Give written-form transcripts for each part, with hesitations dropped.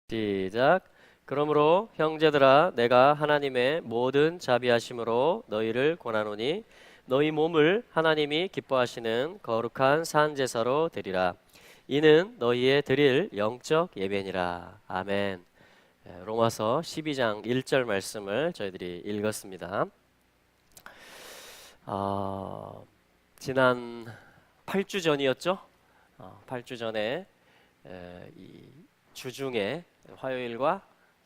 시작. 그러므로 형제들아 내가 하나님의 모든 자비하심으로 너희를 권하노니 너희 몸을 하나님이 기뻐하시는 거룩한 산 제사로 드리라. 이는 너희의 드릴 영적 예배니라. 아멘. 로마서 12장 1절 말씀을 저희들이 읽었습니다. 지난 8주 전이었죠? 8주 전에 이 주중에 화요일과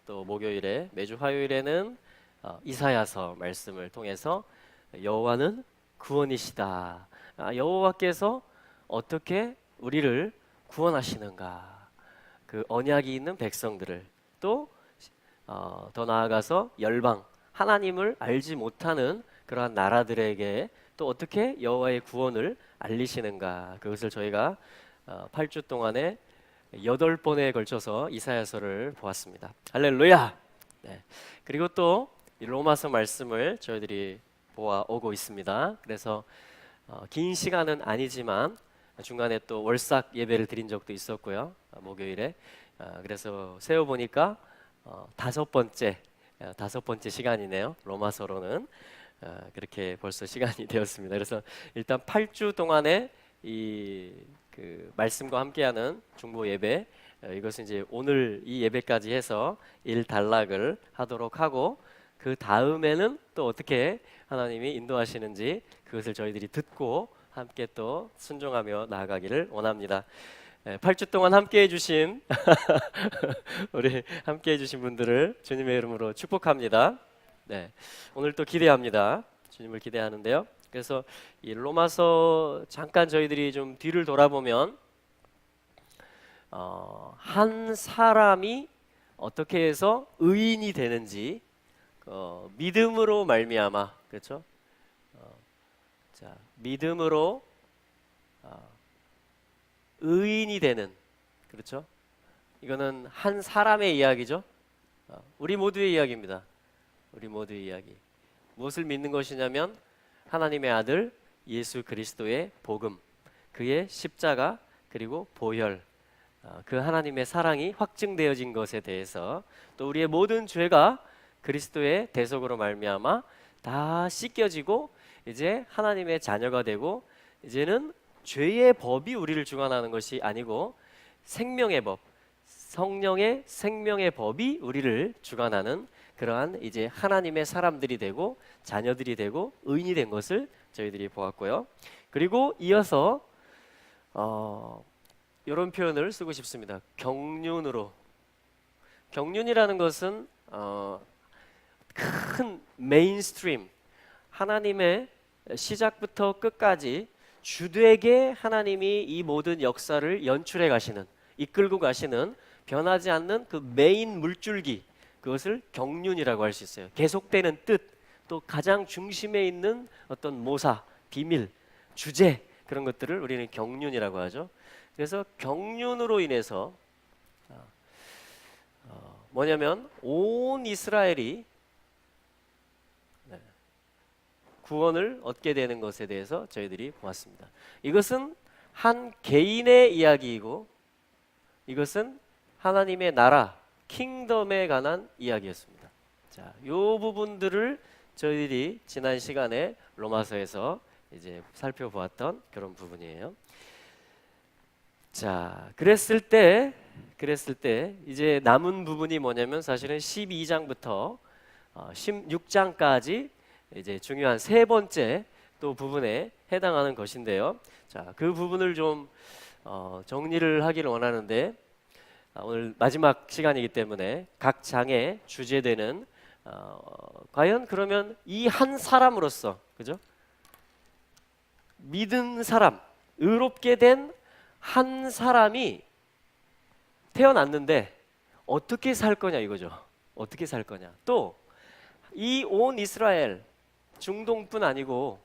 또 목요일에 매주 화요일에는 이사야서 말씀을 통해서 여호와는 구원이시다. 여호와께서 어떻게 우리를 구원하시는가? 그 언약이 있는 백성들을 또 더 나아가서 열방 하나님을 알지 못하는 그러한 나라들에게 또 어떻게 여호와의 구원을 알리시는가? 그것을 저희가 8주 동안에 8번에 걸쳐서 이사야서를 보았습니다. 할렐루야! 네. 그리고 또 로마서 말씀을 저희들이 보아오고 있습니다. 그래서 긴 시간은 아니지만 중간에 또 월삭 예배를 드린 적도 있었고요. 목요일에. 그래서 세어보니까 5번째 시간이네요. 로마서로는. 그렇게 벌써 시간이 되었습니다. 그래서 일단 8주 동안에 그 말씀과 함께하는 중보 예배, 이것은 이제 오늘 이 예배까지 해서 일단락을 하도록 하고, 그 다음에는 또 어떻게 하나님이 인도하시는지 그것을 저희들이 듣고 함께 또 순종하며 나아가기를 원합니다. 8주 동안 함께해 주신 우리 함께해 주신 분들을 주님의 이름으로 축복합니다. 네, 오늘 또 기대합니다. 주님을 기대하는데요. 그래서 이 로마서 잠깐 저희들이 좀 뒤를 돌아보면 한 사람이 어떻게 해서 의인이 되는지, 믿음으로 말미암아, 그렇죠? 자, 믿음으로 의인이 되는, 그렇죠? 이거는 한 사람의 이야기죠. 우리 모두의 이야기입니다. 우리 모두의 이야기. 무엇을 믿는 것이냐면 하나님의 아들 예수 그리스도의 복음, 그의 십자가, 그리고 보혈, 그 하나님의 사랑이 확증되어진 것에 대해서, 또 우리의 모든 죄가 그리스도의 대속으로 말미암아 다 씻겨지고 이제 하나님의 자녀가 되고, 이제는 죄의 법이 우리를 주관하는 것이 아니고 생명의 법, 성령의 생명의 법이 우리를 주관하는 그러한 이제 하나님의 사람들이 되고 자녀들이 되고 의인이 된 것을 저희들이 보았고요. 그리고 이어서 이런 표현을 쓰고 싶습니다. 경륜으로. 경륜이라는 것은 큰 메인스트림, 하나님의 시작부터 끝까지 주되게 하나님이 이 모든 역사를 연출해 가시는, 이끌고 가시는 변하지 않는 그 메인 물줄기, 그것을 경륜이라고 할 수 있어요. 계속되는 뜻, 또 가장 중심에 있는 어떤 모사, 비밀, 주제, 그런 것들을 우리는 경륜이라고 하죠. 그래서 경륜으로 인해서 뭐냐면 온 이스라엘이 구원을 얻게 되는 것에 대해서 저희들이 보았습니다. 이것은 한 개인의 이야기이고 이것은 하나님의 나라, 킹덤에 관한 이야기였습니다. 자, 이 부분들을 저희들이 지난 시간에 로마서에서 이제 살펴보았던 그런 부분이에요. 자, 그랬을 때 이제 남은 부분이 뭐냐면 사실은 12장부터 16장까지 이제 중요한 세 번째 또 부분에 해당하는 것인데요. 자, 그 부분을 좀 정리를 하기를 원하는데, 오늘 마지막 시간이기 때문에 각 장의 주제되는 과연 그러면 이 한 사람으로서, 그죠? 믿은 사람, 의롭게 된 한 사람이 태어났는데 어떻게 살 거냐 이거죠. 어떻게 살 거냐. 또 이 온 이스라엘, 중동뿐 아니고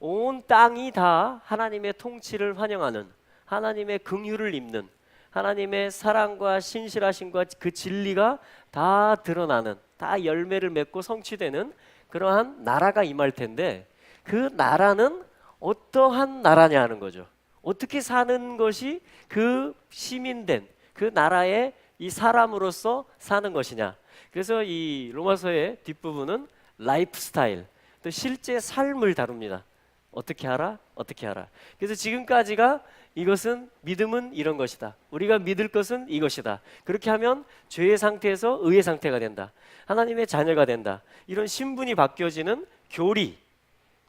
온 땅이 다 하나님의 통치를 환영하는, 하나님의 긍휼을 입는, 하나님의 사랑과 신실하심과 그 진리가 다 드러나는, 다 열매를 맺고 성취되는 그러한 나라가 임할 텐데, 그 나라는 어떠한 나라냐 하는 거죠. 어떻게 사는 것이 그 시민된 그 나라의 이 사람으로서 사는 것이냐. 그래서 이 로마서의 뒷부분은 라이프 스타일, 또 실제 삶을 다룹니다. 어떻게 하라? 어떻게 하라. 그래서 지금까지가 이것은 믿음은 이런 것이다. 우리가 믿을 것은 이것이다. 그렇게 하면 죄의 상태에서 의의 상태가 된다. 하나님의 자녀가 된다. 이런 신분이 바뀌어지는 교리,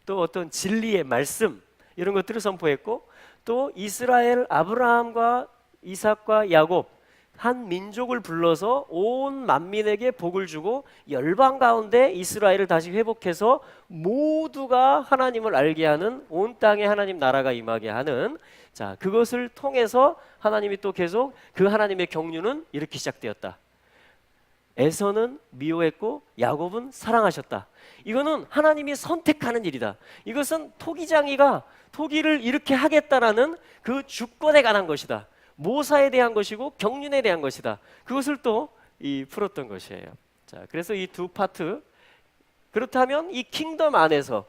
또 어떤 진리의 말씀, 이런 것들을 선포했고, 또 이스라엘 아브라함과 이삭과 야곱 한 민족을 불러서 온 만민에게 복을 주고 열방 가운데 이스라엘을 다시 회복해서 모두가 하나님을 알게 하는, 온 땅에 하나님 나라가 임하게 하는, 자, 그것을 통해서 하나님이 또 계속 그 하나님의 경륜은 이렇게 시작되었다. 에서는 미워했고 야곱은 사랑하셨다. 이거는 하나님이 선택하는 일이다. 이것은 토기장이가 토기를 이렇게 하겠다라는 그 주권에 관한 것이다. 모사에 대한 것이고 경륜에 대한 것이다. 그것을 또 풀었던 것이에요. 자, 그래서 이 두 파트. 그렇다면 이 킹덤 안에서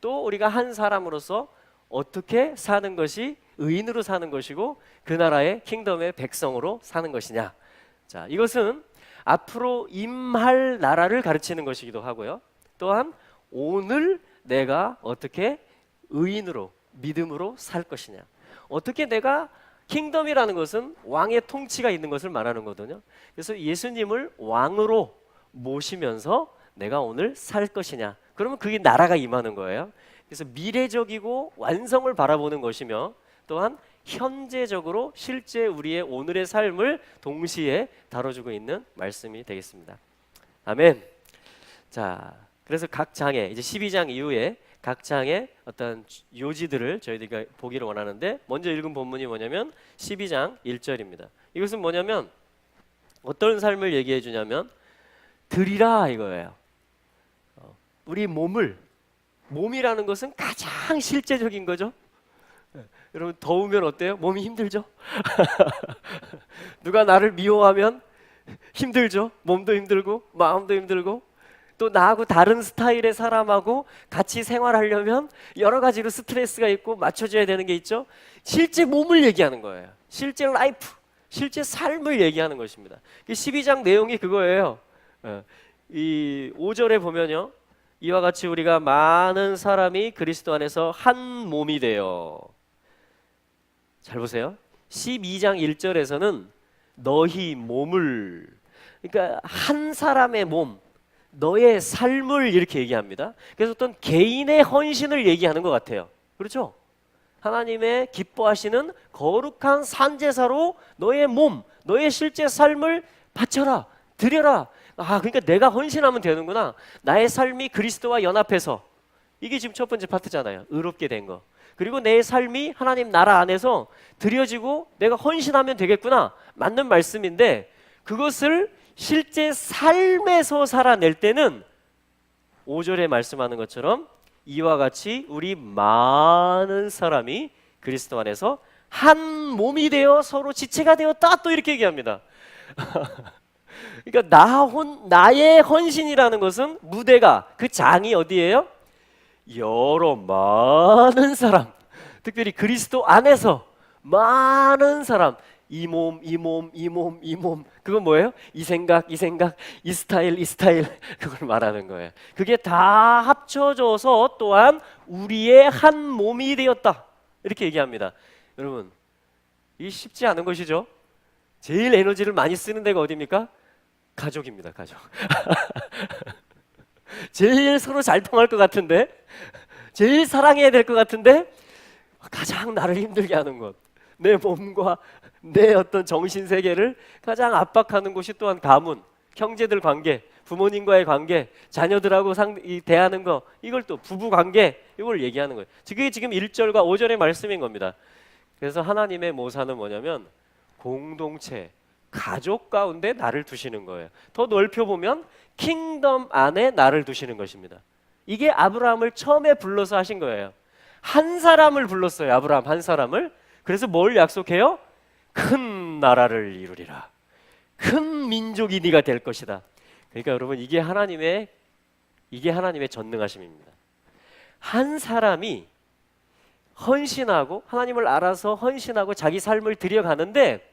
또 우리가 한 사람으로서 어떻게 사는 것이 의인으로 사는 것이고 그 나라의 킹덤의 백성으로 사는 것이냐. 자, 이것은 앞으로 임할 나라를 가르치는 것이기도 하고요. 또한 오늘 내가 어떻게 의인으로, 믿음으로 살 것이냐. 어떻게 내가, 킹덤이라는 것은 왕의 통치가 있는 것을 말하는 거거든요. 그래서 예수님을 왕으로 모시면서 내가 오늘 살 것이냐. 그러면 그게 나라가 임하는 거예요. 그래서 미래적이고 완성을 바라보는 것이며, 또한 현재적으로 실제 우리의 오늘의 삶을 동시에 다뤄주고 있는 말씀이 되겠습니다. 아멘. 자, 그래서 각 장에, 이제 12장 이후에 각 장의 어떤 요지들을 저희들이 보기를 원하는데, 먼저 읽은 본문이 뭐냐면 12장 1절입니다. 이것은 뭐냐면 어떤 삶을 얘기해 주냐면 드리라 이거예요. 우리 몸이라는 것은 가장 실제적인 거죠. 여러분, 더우면 어때요? 몸이 힘들죠? 누가 나를 미워하면 힘들죠? 몸도 힘들고 마음도 힘들고, 또 나하고 다른 스타일의 사람하고 같이 생활하려면 여러 가지로 스트레스가 있고 맞춰줘야 되는 게 있죠. 실제 몸을 얘기하는 거예요. 실제 라이프, 실제 삶을 얘기하는 것입니다. 12장 내용이 그거예요. 이 5절에 보면요, 이와 같이 우리가 많은 사람이 그리스도 안에서 한 몸이 되어. 잘 보세요. 12장 1절에서는 너희 몸을, 그러니까 한 사람의 몸, 너의 삶을 이렇게 얘기합니다. 그래서 어떤 개인의 헌신을 얘기하는 것 같아요. 그렇죠? 하나님의 기뻐하시는 거룩한 산제사로 너의 몸, 너의 실제 삶을 바쳐라, 드려라. 아, 그러니까 내가 헌신하면 되는구나. 나의 삶이 그리스도와 연합해서, 이게 지금 첫 번째 파트잖아요. 의롭게 된 거. 그리고 내 삶이 하나님 나라 안에서 드려지고 내가 헌신하면 되겠구나. 맞는 말씀인데, 그것을 실제 삶에서 살아낼 때는 5절에 말씀하는 것처럼 이와 같이 우리 많은 사람이 그리스도 안에서 한 몸이 되어 서로 지체가 되었다, 또 이렇게 얘기합니다. 그러니까 나의 헌신이라는 것은, 무대가, 그 장이 어디예요? 여러 많은 사람, 특별히 그리스도 안에서 많은 사람, 이 몸, 이 몸, 이 몸, 이 몸. 그건 뭐예요? 이 생각, 이 생각, 이 스타일, 이 스타일. 그걸 말하는 거예요. 그게 다 합쳐져서 또한 우리의 한 몸이 되었다, 이렇게 얘기합니다. 여러분, 이게 쉽지 않은 것이죠. 제일 에너지를 많이 쓰는 데가 어디입니까? 가족입니다. 가족. 제일 서로 잘 통할 것 같은데, 제일 사랑해야 될 것 같은데, 가장 나를 힘들게 하는 것, 내 몸과 내 어떤 정신 세계를 가장 압박하는 곳이 또한 가문, 형제들 관계, 부모님과의 관계, 자녀들하고 대하는 거, 이걸 또 부부 관계, 이걸 얘기하는 거예요. 그게 지금 1절과 5절의 말씀인 겁니다. 그래서 하나님의 모사는 뭐냐면 공동체, 가족 가운데 나를 두시는 거예요. 더 넓혀 보면 킹덤 안에 나를 두시는 것입니다. 이게 아브라함을 처음에 불러서 하신 거예요. 한 사람을 불렀어요. 아브라함 한 사람을. 그래서 뭘 약속해요? 큰 나라를 이루리라. 큰 민족이 네가 될 것이다. 그러니까 여러분, 이게 하나님의 전능하심입니다. 한 사람이 헌신하고, 하나님을 알아서 헌신하고 자기 삶을 들여가는데,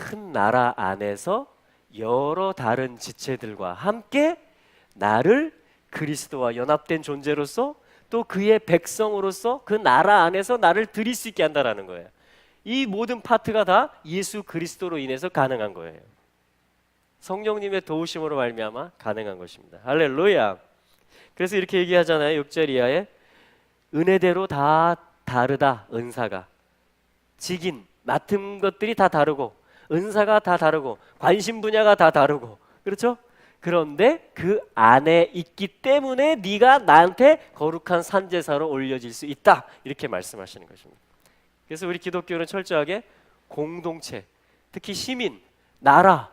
큰 나라 안에서 여러 다른 지체들과 함께 나를 그리스도와 연합된 존재로서 또 그의 백성으로서 그 나라 안에서 나를 드릴 수 있게 한다라는 거예요. 이 모든 파트가 다 예수 그리스도로 인해서 가능한 거예요. 성령님의 도우심으로 말미암아 가능한 것입니다. 할렐루야. 그래서 이렇게 얘기하잖아요. 6절 이하에 은혜대로 다 다르다. 은사가 직인 맡은 것들이 다 다르고 은사가 다 다르고 관심 분야가 다 다르고 그렇죠? 그런데 그 안에 있기 때문에 네가 나한테 거룩한 산제사로 올려질 수 있다. 이렇게 말씀하시는 것입니다. 그래서 우리 기독교는 철저하게 공동체, 특히 시민, 나라,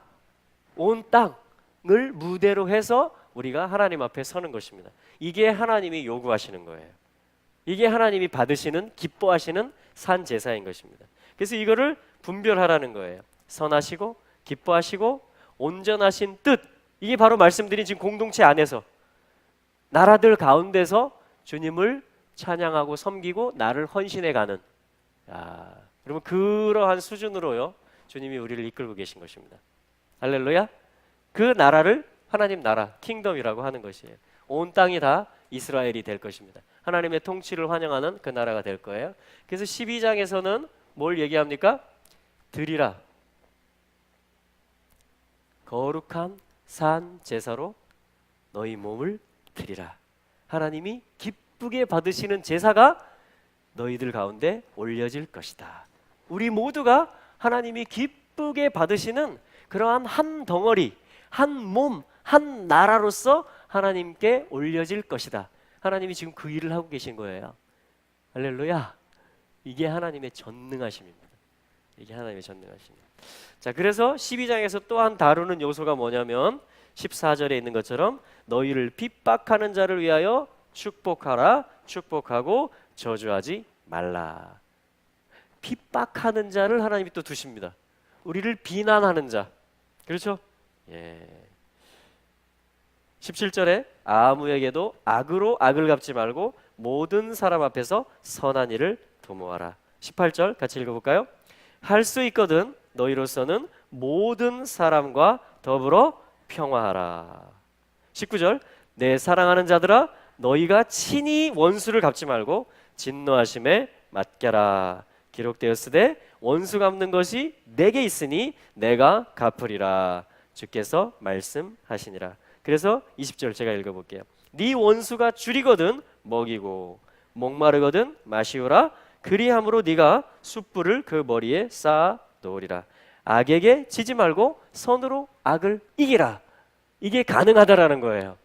온 땅을 무대로 해서 우리가 하나님 앞에 서는 것입니다. 이게 하나님이 요구하시는 거예요. 이게 하나님이 받으시는, 기뻐하시는 산제사인 것입니다. 그래서 이거를 분별하라는 거예요. 선하시고 기뻐하시고 온전하신 뜻, 이게 바로 말씀드린 지금 공동체 안에서 나라들 가운데서 주님을 찬양하고 섬기고 나를 헌신해가는, 여러분 그러한 수준으로요 주님이 우리를 이끌고 계신 것입니다. 할렐루야. 그 나라를 하나님 나라, 킹덤이라고 하는 것이에요. 온 땅이 다 이스라엘이 될 것입니다. 하나님의 통치를 환영하는 그 나라가 될 거예요. 그래서 12장에서는 뭘 얘기합니까? 드리라. 거룩한 산 제사로 너희 몸을 드리라. 하나님이 기쁘게 받으시는 제사가 너희들 가운데 올려질 것이다. 우리 모두가 하나님이 기쁘게 받으시는 그러한 한 덩어리, 한 몸, 한 나라로서 하나님께 올려질 것이다. 하나님이 지금 그 일을 하고 계신 거예요. 할렐루야. 이게 하나님의 전능하심입니다. 이게 하나님의 전능하심입니다. 자, 그래서 12장에서 또한 다루는 요소가 뭐냐면 14절에 있는 것처럼 너희를 핍박하는 자를 위하여 축복하라. 축복하고 저주하지 말라. 핍박하는 자를 하나님이 또 두십니다. 우리를 비난하는 자. 그렇죠? 예. 17절에 아무에게도 악으로 악을 갚지 말고 모든 사람 앞에서 선한 일을 도모하라. 18절 같이 읽어볼까요? 할 수 있거든 너희로서는 모든 사람과 더불어 평화하라. 19절 내 사랑하는 자들아 너희가 친히 원수를 갚지 말고 진노하심에 맡겨라. 기록되었으되 원수 갚는 것이 내게 있으니 내가 갚으리라. 주께서 말씀하시니라. 그래서 20절 제가 읽어볼게요. 네 원수가 줄이거든 먹이고 목마르거든 마시우라. 그리함으로 네가 숯불을 그 머리에 쌓아 놓으리라. 악에게 지지 말고 선으로 악을 이기라. 이게 가능하다라는 거예요.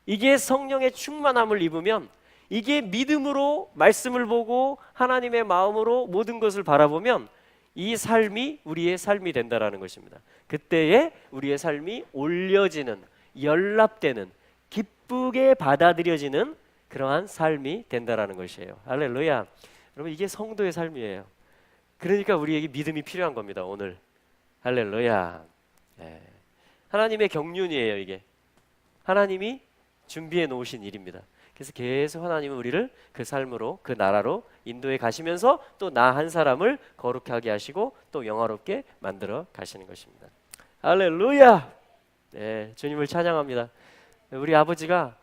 이게 성령의 충만함을 입으면, 이게 믿음으로 말씀을 보고 하나님의 마음으로 모든 것을 바라보면 이 삶이 우리의 삶이 된다라는 것입니다. 그때에 우리의 삶이 올려지는, 연락되는, 기쁘게 받아들여지는 그러한 삶이 된다라는 것이에요. 할렐루야. 여러분 이게 성도의 삶이에요. 그러니까 우리에게 믿음이 필요한 겁니다. 오늘 할렐루야. 네. 하나님의 경륜이에요. 이게 하나님이 준비해 놓으신 일입니다. 그래서 계속 하나님은 우리를 그 삶으로, 그 나라로 인도해 가시면서 또 나 한 사람을 거룩하게 하시고 또 영화롭게 만들어 가시는 것입니다. 할렐루야. 네, 주님을 찬양합니다. 우리 아버지가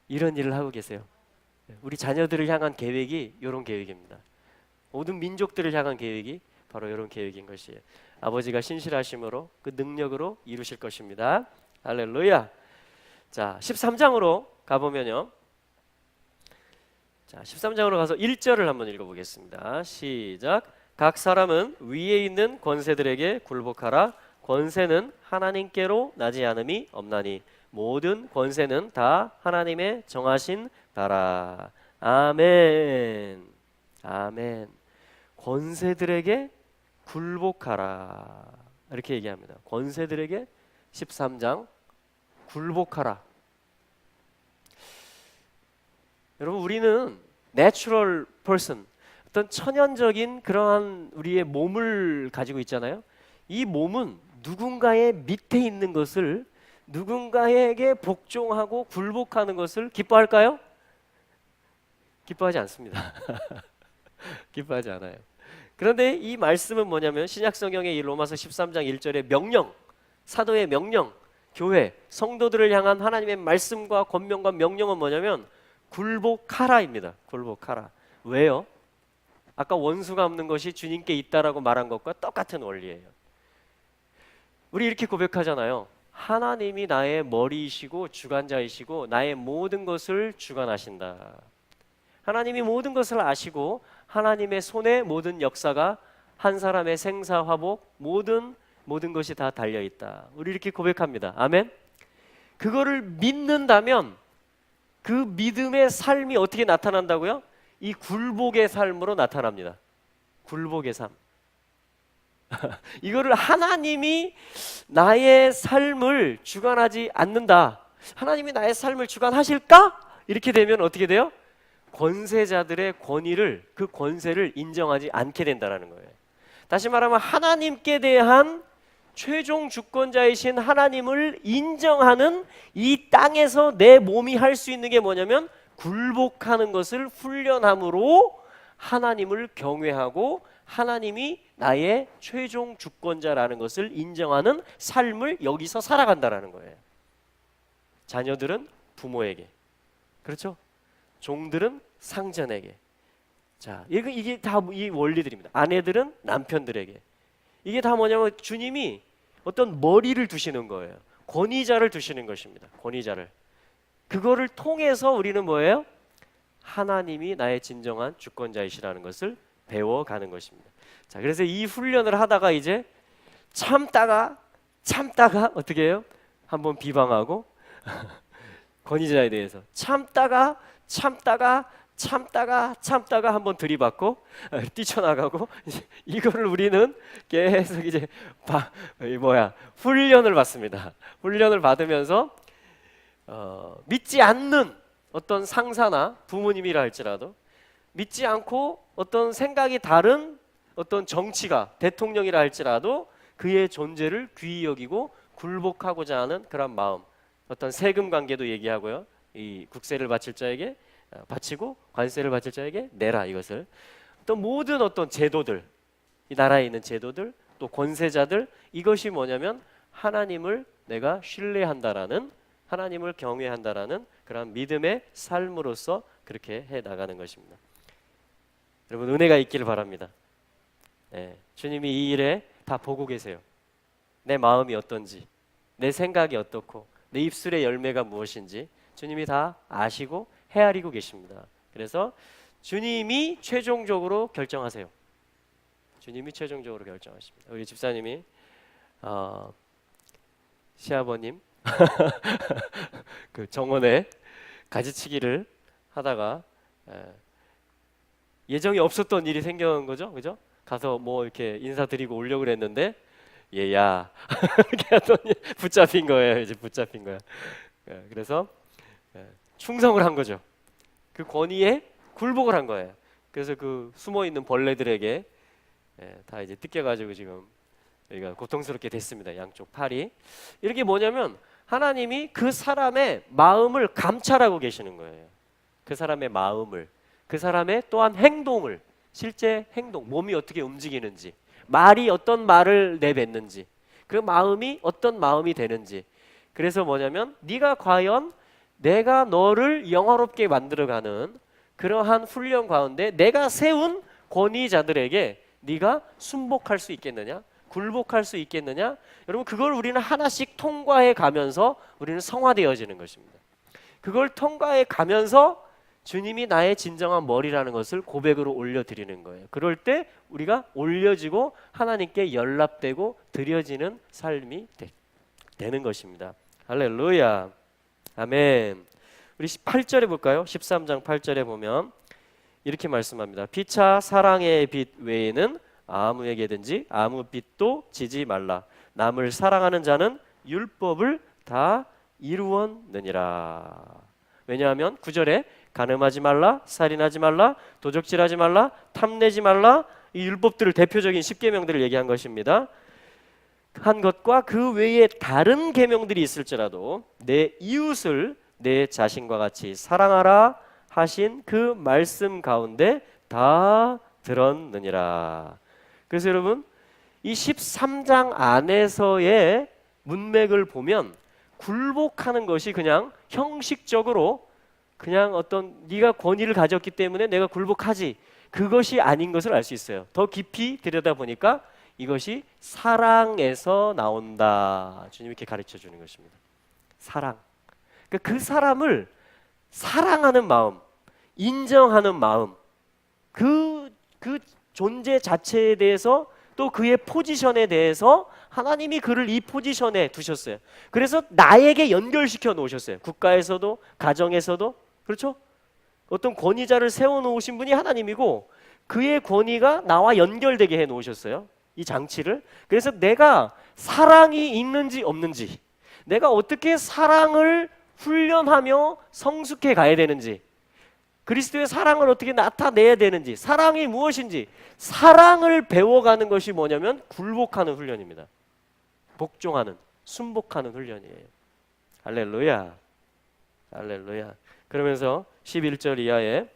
이런 일을 하고 계세요. 우리 자녀들을 향한 계획이 이런 계획입니다. 모든 민족들을 향한 계획이 바로 이런 계획인 것이에요. 아버지가 신실하심으로 그 능력으로 이루실 것입니다. 할렐루야. 자, 13장으로 가보면요. 자, 13장으로 가서 1절을 한번 읽어보겠습니다. 시작. 각 사람은 위에 있는 권세들에게 굴복하라. 권세는 하나님께로 나지 않음이 없나니 모든 권세는 다 하나님의 정하신 바라. 아멘. 아멘. 권세들에게 굴복하라. 이렇게 얘기합니다. 권세들에게 13장 굴복하라. 여러분 우리는 내추럴 퍼슨, 어떤 천연적인 그러한 우리의 몸을 가지고 있잖아요. 이 몸은 누군가의 밑에 있는 것을, 누군가에게 복종하고 굴복하는 것을 기뻐할까요? 기뻐하지 않습니다. 기뻐하지 않아요. 그런데 이 말씀은 뭐냐면 신약 성경의 이 로마서 13장 1절의 명령, 사도의 명령, 교회, 성도들을 향한 하나님의 말씀과 권면과 명령은 뭐냐면 굴복하라입니다. 굴복하라. 왜요? 아까 원수가 없는 것이 주님께 있다라고 말한 것과 똑같은 원리예요. 우리 이렇게 고백하잖아요. 하나님이 나의 머리이시고 주관자이시고 나의 모든 것을 주관하신다. 하나님이 모든 것을 아시고 하나님의 손에 모든 역사가 한 사람의 생사화복 모든 것이 다 달려있다. 우리 이렇게 고백합니다. 아멘. 그거를 믿는다면 그 믿음의 삶이 어떻게 나타난다고요? 이 굴복의 삶으로 나타납니다. 굴복의 삶. 이거를 하나님이 나의 삶을 주관하지 않는다. 하나님이 나의 삶을 주관하실까? 이렇게 되면 어떻게 돼요? 권세자들의 권위를, 그 권세를 인정하지 않게 된다는 거예요. 다시 말하면 하나님께 대한 최종 주권자이신 하나님을 인정하는 이 땅에서 내 몸이 할 수 있는 게 뭐냐면 굴복하는 것을 훈련함으로 하나님을 경외하고 하나님이 나의 최종 주권자라는 것을 인정하는 삶을 여기서 살아간다라는 거예요. 자녀들은 부모에게, 그렇죠? 종들은 상전에게. 자, 이게 다 이 원리들입니다. 아내들은 남편들에게. 이게 다 뭐냐면 주님이 어떤 머리를 두시는 거예요. 권위자를 두시는 것입니다. 권위자를. 그거를 통해서 우리는 뭐예요? 하나님이 나의 진정한 주권자이시라는 것을 배워가는 것입니다. 자, 그래서 이 훈련을 하다가 이제 참다가 어떻게 해요? 한번 비방하고 권위자에 대해서 참다가 한번 들이받고 뛰쳐나가고 이거를 우리는 계속 이제 훈련을 받습니다. 훈련을 받으면서 믿지 않는 어떤 상사나 부모님이라 할지라도 믿지 않고 어떤 생각이 다른 어떤 정치가 대통령이라 할지라도 그의 존재를 귀히 여기고 굴복하고자 하는 그런 마음, 어떤 세금 관계도 얘기하고요. 이 국세를 바칠 자에게 바치고 관세를 바칠 자에게 내라, 이것을. 또 모든 어떤 제도들, 이 나라에 있는 제도들, 또 권세자들, 이것이 뭐냐면 하나님을 내가 신뢰한다라는, 하나님을 경외한다라는 그런 믿음의 삶으로서 그렇게 해 나가는 것입니다. 여러분, 은혜가 있기를 바랍니다. 주님이 이 일에 다 보고 계세요. 내 마음이 어떤지, 내 생각이 어떻고, 내 입술의 열매가 무엇인지 주님이 다 아시고 헤아리고 계십니다. 그래서 주님이 최종적으로 결정하세요. 주님이 최종적으로 결정하십니다. 우리 집사님이 시아버님 그 정원에 가지치기를 하다가 예정이 없었던 일이 생겨난 거죠, 그죠? 가서 뭐 이렇게 인사드리고 오려고 그랬는데 얘야 이렇게 하더니 붙잡힌 거예요. 이제 붙잡힌 거야. 그래서 충성을 한 거죠. 그 권위에 굴복을 한 거예요. 그래서 그 숨어 있는 벌레들에게 다 이제 뜯겨가지고 지금 여기가 고통스럽게 됐습니다. 양쪽 팔이. 이렇게 뭐냐면 하나님이 그 사람의 마음을 감찰하고 계시는 거예요. 그 사람의 마음을, 그 사람의 또한 행동을, 실제 행동, 몸이 어떻게 움직이는지, 말이 어떤 말을 내뱉는지, 그 마음이 어떤 마음이 되는지. 그래서 뭐냐면 네가 과연 내가 너를 영화롭게 만들어가는 그러한 훈련 가운데 내가 세운 권위자들에게 네가 순복할 수 있겠느냐, 굴복할 수 있겠느냐. 여러분, 그걸 우리는 하나씩 통과해 가면서 우리는 성화되어지는 것입니다. 그걸 통과해 가면서 주님이 나의 진정한 머리라는 것을 고백으로 올려드리는 거예요. 그럴 때 우리가 올려지고 하나님께 연락되고 드려지는 삶이 되는 것입니다. 할렐루야, 아멘. 우리 8절에 볼까요? 13장 8절에 보면 이렇게 말씀합니다. 피차 사랑의 빛 외에는 아무에게든지 아무 빛도 지지 말라. 남을 사랑하는 자는 율법을 다 이루었느니라. 왜냐하면 9절에 간음하지 말라, 살인하지 말라, 도적질하지 말라, 탐내지 말라, 이 율법들을 대표적인 10계명들을 얘기한 것입니다. 한 것과 그 외에 다른 계명들이 있을지라도 내 이웃을 내 자신과 같이 사랑하라 하신 그 말씀 가운데 다 들었느니라. 그래서 여러분 이 13장 안에서의 문맥을 보면 굴복하는 것이 그냥 형식적으로 그냥 어떤 네가 권위를 가졌기 때문에 내가 굴복하지, 그것이 아닌 것을 알 수 있어요. 더 깊이 들여다보니까 이것이 사랑에서 나온다. 주님이 이렇게 가르쳐 주는 것입니다. 사랑. 그러니까 그 사람을 사랑하는 마음, 인정하는 마음, 그 존재 자체에 대해서 또 그의 포지션에 대해서 하나님이 그를 이 포지션에 두셨어요. 그래서 나에게 연결시켜 놓으셨어요. 국가에서도 가정에서도. 그렇죠? 어떤 권위자를 세워 놓으신 분이 하나님이고 그의 권위가 나와 연결되게 해 놓으셨어요. 이 장치를. 그래서 내가 사랑이 있는지 없는지, 내가 어떻게 사랑을 훈련하며 성숙해 가야 되는지, 그리스도의 사랑을 어떻게 나타내야 되는지, 사랑이 무엇인지, 사랑을 배워가는 것이 뭐냐면 굴복하는 훈련입니다. 복종하는, 순복하는 훈련이에요. 할렐루야. 할렐루야. 그러면서 11절 이하에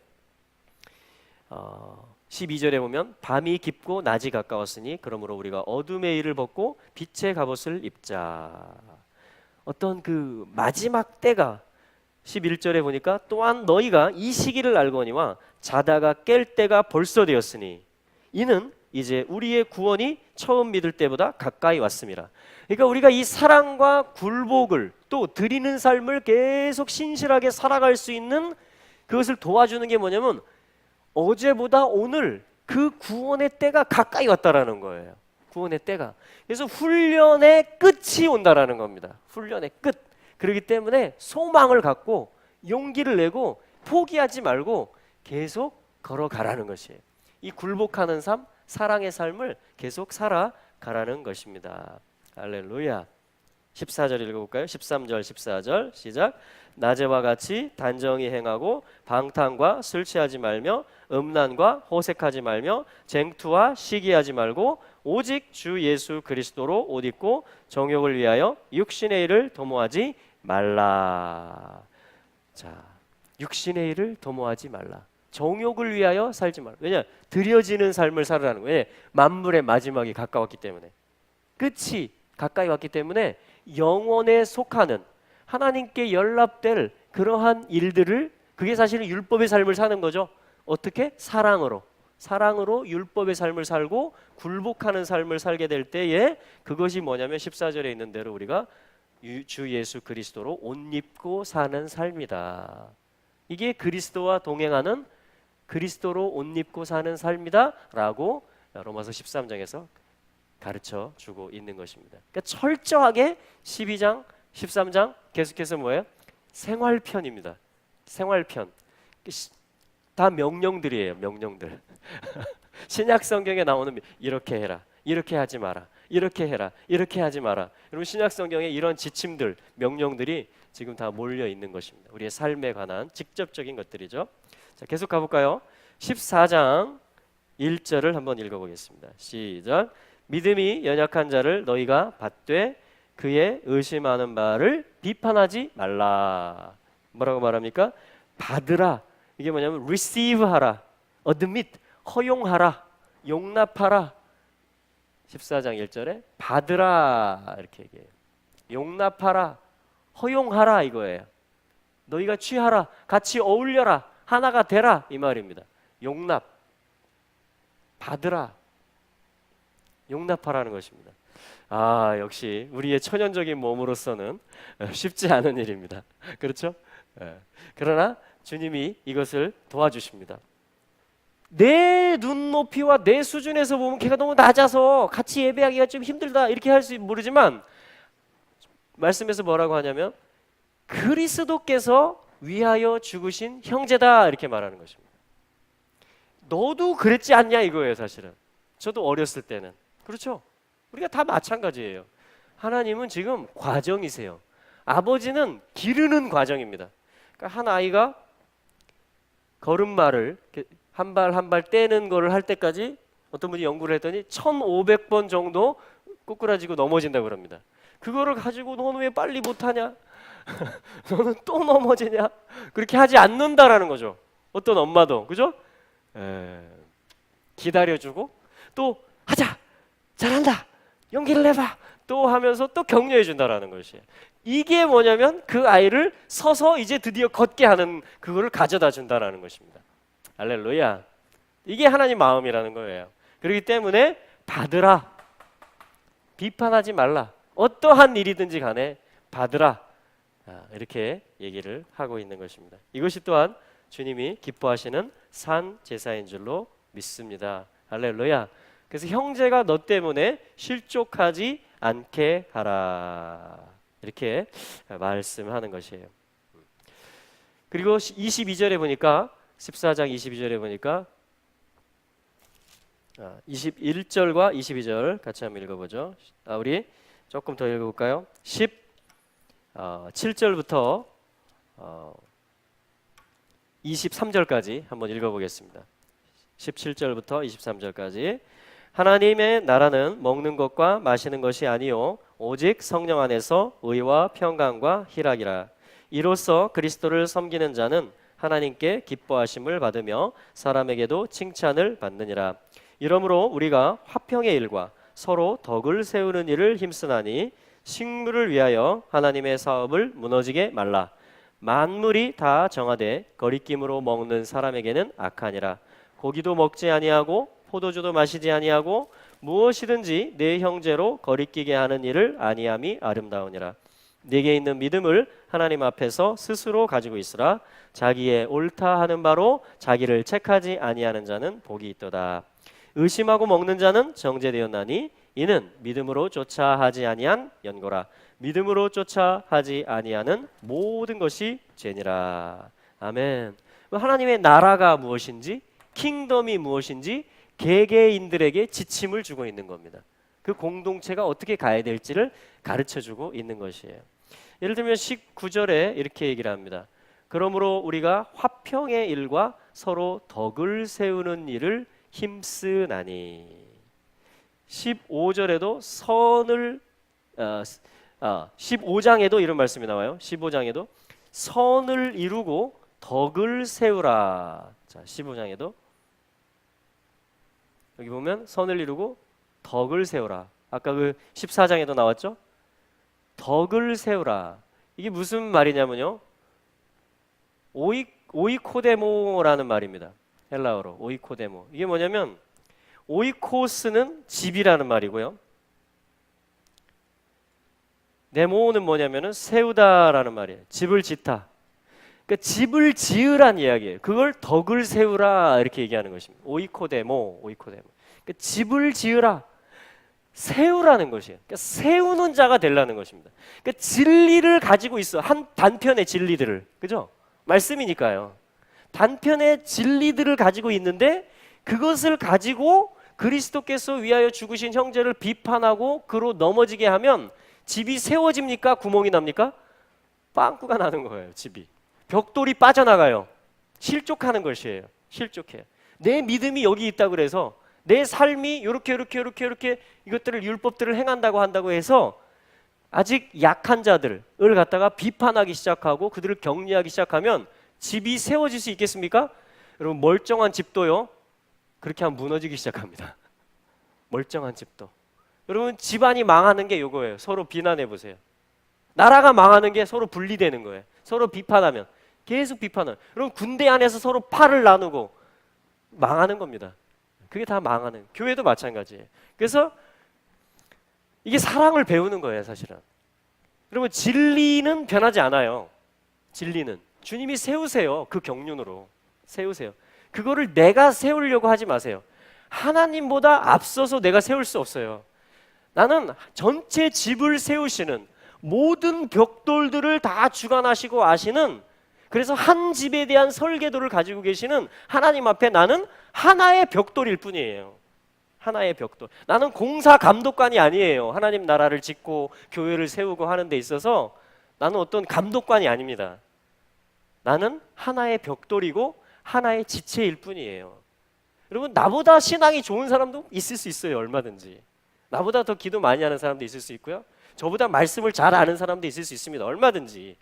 12절에 보면 밤이 깊고 낮이 가까웠으니 그러므로 우리가 어둠의 일을 벗고 빛의 갑옷을 입자. 어떤 그 마지막 때가 11절에 보니까 또한 너희가 이 시기를 알거니와 자다가 깰 때가 벌써 되었으니 이는 이제 우리의 구원이 처음 믿을 때보다 가까이 왔습니다. 그러니까 우리가 이 사랑과 굴복을 또 드리는 삶을 계속 신실하게 살아갈 수 있는 그것을 도와주는 게 뭐냐면 어제보다 오늘 그 구원의 때가 가까이 왔다라는 거예요. 구원의 때가. 그래서 훈련의 끝이 온다라는 겁니다. 훈련의 끝. 그렇기 때문에 소망을 갖고 용기를 내고 포기하지 말고 계속 걸어가라는 것이에요. 이 굴복하는 삶, 사랑의 삶을 계속 살아가라는 것입니다. 할렐루야. 14절 읽어볼까요? 13절 14절 시작. 낮에와 같이 단정히 행하고 방탕과 술 취하지 말며 음란과 호색하지 말며 쟁투와 시기하지 말고 오직 주 예수 그리스도로 옷 입고 정욕을 위하여 육신의 일을 도모하지 말라. 자, 육신의 일을 도모하지 말라. 정욕을 위하여 살지 말라. 왜냐? 드려지는 삶을 살아라는 거예요. 만물의 마지막이 가까웠기 때문에, 끝이 가까이 왔기 때문에 영원에 속하는 하나님께 연락될 그러한 일들을, 그게 사실은 율법의 삶을 사는 거죠. 어떻게? 사랑으로 율법의 삶을 살고 굴복하는 삶을 살게 될 때에 그것이 뭐냐면 14절에 있는 대로 우리가 주 예수 그리스도로 옷 입고 사는 삶이다. 이게 그리스도와 동행하는, 그리스도로 옷 입고 사는 삶이다 라고 로마서 13장에서 가르쳐 주고 있는 것입니다. 그러니까 철저하게 12장 13장 계속해서 뭐예요? 생활편입니다. 생활편. 다 명령들이에요. 명령들. 신약 성경에 나오는 이렇게 해라, 이렇게 하지 마라, 이렇게 해라, 이렇게 하지 마라. 여러분 신약 성경에 이런 지침들, 명령들이 지금 다 몰려 있는 것입니다. 우리의 삶에 관한 직접적인 것들이죠. 자, 계속 가볼까요? 14장 1절을 한번 읽어보겠습니다. 시작. 믿음이 연약한 자를 너희가 받되 그의 의심하는 바를 비판하지 말라. 뭐라고 말합니까? 받으라. 이게 뭐냐면 receive 하라, admit, 허용하라, 용납하라. 14장 1절에 받으라 이렇게 얘기해요. 용납하라, 허용하라 이거예요. 너희가 취하라, 같이 어울려라, 하나가 되라 이 말입니다. 용납, 받으라, 용납하라는 것입니다. 아, 역시 우리의 천연적인 몸으로서는 쉽지 않은 일입니다. 그렇죠? 그러나 주님이 이것을 도와주십니다. 내 눈높이와 내 수준에서 보면 걔가 너무 낮아서 같이 예배하기가 좀 힘들다 이렇게 할 수 모르지만 말씀에서 뭐라고 하냐면 그리스도께서 위하여 죽으신 형제다 이렇게 말하는 것입니다. 너도 그랬지 않냐 이거예요. 사실은 저도 어렸을 때는 그렇죠. 우리가 다 마찬가지예요. 하나님은 지금 과정이세요. 아버지는 기르는 과정입니다. 그러니까 한 아이가 걸음마를 한 발 한 발 떼는 거를 할 때까지 어떤 분이 연구를 했더니 1500번 정도 꼬꾸라지고 넘어진다고 그럽니다. 그거를 가지고 너는 왜 빨리 못하냐? 너는 또 넘어지냐? 그렇게 하지 않는다라는 거죠. 어떤 엄마도 그죠? 기다려주고 또 하자, 잘한다, 용기를 내봐 또 하면서 또 격려해 준다라는 것이에요. 이게 뭐냐면 그 아이를 서서 이제 드디어 걷게 하는 그거를 가져다 준다라는 것입니다. 할렐루야. 이게 하나님 마음이라는 거예요. 그렇기 때문에 받으라, 비판하지 말라, 어떠한 일이든지 간에 받으라, 이렇게 얘기를 하고 있는 것입니다. 이것이 또한 주님이 기뻐하시는 산 제사인 줄로 믿습니다. 할렐루야. 그래서 형제가 너 때문에 실족하지 않게 하라, 이렇게 말씀하는 것이에요. 그리고 22절에 보니까 14장 22절에 보니까 21절과 22절 같이 한번 읽어보죠. 우리 조금 더 읽어볼까요? 17절부터 23절까지 한번 읽어보겠습니다. 17절부터 23절까지. 하나님의 나라는 먹는 것과 마시는 것이 아니요 오직 성령 안에서 의와 평강과 희락이라. 이로써 그리스도를 섬기는 자는 하나님께 기뻐하심을 받으며 사람에게도 칭찬을 받느니라. 이러므로 우리가 화평의 일과 서로 덕을 세우는 일을 힘쓰나니 식물을 위하여 하나님의 사업을 무너지게 말라. 만물이 다 정하되 거리낌으로 먹는 사람에게는 악하니라. 고기도 먹지 아니하고 포도주도 마시지 아니하고 무엇이든지 내 형제로 거리끼게 하는 일을 아니함이 아름다우니라. 네게 있는 믿음을 하나님 앞에서 스스로 가지고 있으라. 자기의 옳다 하는 바로 자기를 책하지 아니하는 자는 복이 있도다. 의심하고 먹는 자는 정죄되었나니 이는 믿음으로 쫓아 하지 아니한 연고라. 믿음으로 쫓아 하지 아니하는 모든 것이 죄니라. 아멘. 하나님의 나라가 무엇인지, 킹덤이 무엇인지 개개인들에게 지침을 주고 있는 겁니다. 그 공동체가 어떻게 가야 될지를 가르쳐주고 있는 것이에요. 예를 들면 19절에 이렇게 얘기를 합니다. 그러므로 우리가 화평의 일과 서로 덕을 세우는 일을 힘쓰나니. 15절에도 선을 15장에도 이런 말씀이 나와요. 15장에도 선을 이루고 덕을 세우라. 자, 15장에도 여기 보면 선을 이루고 덕을 세우라. 아까 그 14장에도 나왔죠? 덕을 세우라. 이게 무슨 말이냐면요, 오이코데모라는 말입니다. 헬라어로 오이코데모. 이게 뭐냐면 오이코스는 집이라는 말이고요, 네모는 뭐냐면은 세우다라는 말이에요. 집을 짓다. 그러니까 집을 지으란 이야기예요. 그걸 덕을 세우라 이렇게 얘기하는 것입니다. 오이코데모. 그러니까 집을 지으라, 세우라는 것이에요. 그러니까 세우는 자가 되려는 것입니다. 그러니까 진리를 가지고 있어. 한 단편의 진리들을, 그죠? 말씀이니까요. 단편의 진리들을 가지고 있는데 그것을 가지고 그리스도께서 위하여 죽으신 형제를 비판하고 그로 넘어지게 하면 집이 세워집니까? 구멍이 납니까? 빵꾸가 나는 거예요. 집이 벽돌이 빠져나가요. 실족하는 것이에요. 실족해요. 내 믿음이 여기 있다고 그래서 내 삶이 이렇게 이것들을 율법들을 행한다고 한다고 해서 아직 약한 자들을 갖다가 비판하기 시작하고 그들을 격려하기 시작하면 집이 세워질 수 있겠습니까? 여러분, 멀쩡한 집도요, 그렇게 하면 무너지기 시작합니다. 멀쩡한 집도. 여러분, 집안이 망하는 게 이거예요. 서로 비난해 보세요. 나라가 망하는 게 서로 분리되는 거예요. 서로 비판하면, 계속 비판을. 여러분, 군대 안에서 서로 팔을 나누고 망하는 겁니다. 그게 다 망하는. 교회도 마찬가지예요. 그래서 이게 사랑을 배우는 거예요, 사실은. 여러분, 진리는 변하지 않아요. 진리는 주님이 세우세요. 그 경륜으로 세우세요. 그거를 내가 세우려고 하지 마세요. 하나님보다 앞서서 내가 세울 수 없어요. 나는 전체 집을 세우시는, 모든 벽돌들을 다 주관하시고 아시는, 그래서 한 집에 대한 설계도를 가지고 계시는 하나님 앞에 나는 하나의 벽돌일 뿐이에요. 하나의 벽돌. 나는 공사 감독관이 아니에요. 하나님 나라를 짓고 교회를 세우고 하는 데 있어서 나는 어떤 감독관이 아닙니다. 나는 하나의 벽돌이고 하나의 지체일 뿐이에요. 여러분, 나보다 신앙이 좋은 사람도 있을 수 있어요. 얼마든지. 나보다 더 기도 많이 하는 사람도 있을 수 있고요, 저보다 말씀을 잘 아는 사람도 있을 수 있습니다. 얼마든지.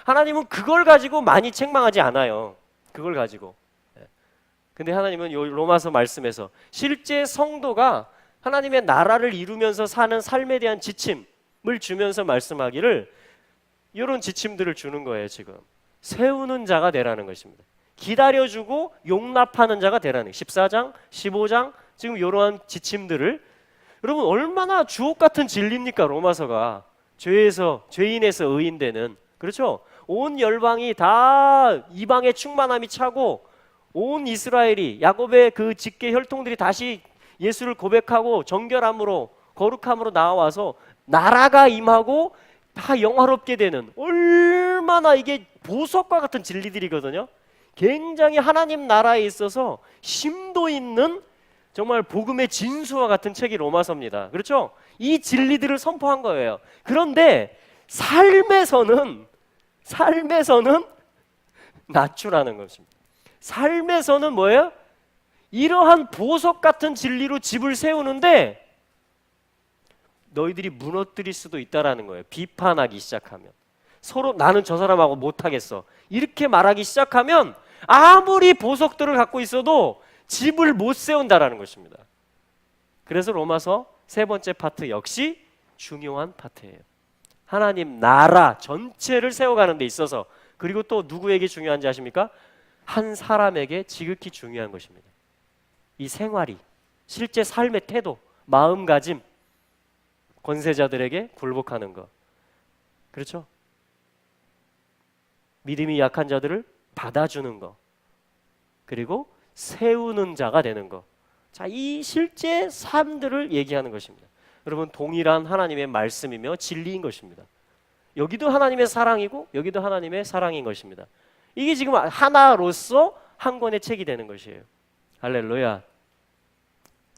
하나님은 그걸 가지고 많이 책망하지 않아요. 그걸 가지고. 근데 하나님은 요 로마서 말씀에서 실제 성도가 하나님의 나라를 이루면서 사는 삶에 대한 지침을 주면서 말씀하기를 이런 지침들을 주는 거예요. 지금 세우는 자가 되라는 것입니다. 기다려주고 용납하는 자가 되라는 14장, 15장 지금 이러한 지침들을 여러분 얼마나 주옥 같은 진리입니까? 로마서가 죄인에서 의인 되는, 그렇죠? 온 열방이 다 이방의 충만함이 차고 온 이스라엘이 야곱의 그 직계 혈통들이 다시 예수를 고백하고 정결함으로 거룩함으로 나와서 나라가 임하고 다 영화롭게 되는, 얼마나 이게 보석과 같은 진리들이거든요. 굉장히 하나님 나라에 있어서 심도 있는 정말 복음의 진수와 같은 책이 로마서입니다. 그렇죠? 이 진리들을 선포한 거예요. 그런데 삶에서는 낮추라는 것입니다. 삶에서는 뭐예요? 이러한 보석 같은 진리로 집을 세우는데 너희들이 무너뜨릴 수도 있다라는 거예요. 비판하기 시작하면, 서로 나는 저 사람하고 못하겠어 이렇게 말하기 시작하면 아무리 보석들을 갖고 있어도 집을 못 세운다라는 것입니다. 그래서 로마서 세 번째 파트 역시 중요한 파트예요. 하나님 나라 전체를 세워가는 데 있어서, 그리고 또 누구에게 중요한지 아십니까? 한 사람에게 지극히 중요한 것입니다. 이 생활이, 실제 삶의 태도, 마음가짐, 권세자들에게 굴복하는 것, 그렇죠? 믿음이 약한 자들을 받아주는 것, 그리고 세우는 자가 되는 것. 자, 이 실제 삶들을 얘기하는 것입니다. 여러분, 동일한 하나님의 말씀이며 진리인 것입니다. 여기도 하나님의 사랑이고 여기도 하나님의 사랑인 것입니다. 이게 지금 하나로서 한 권의 책이 되는 것이에요. 할렐루야.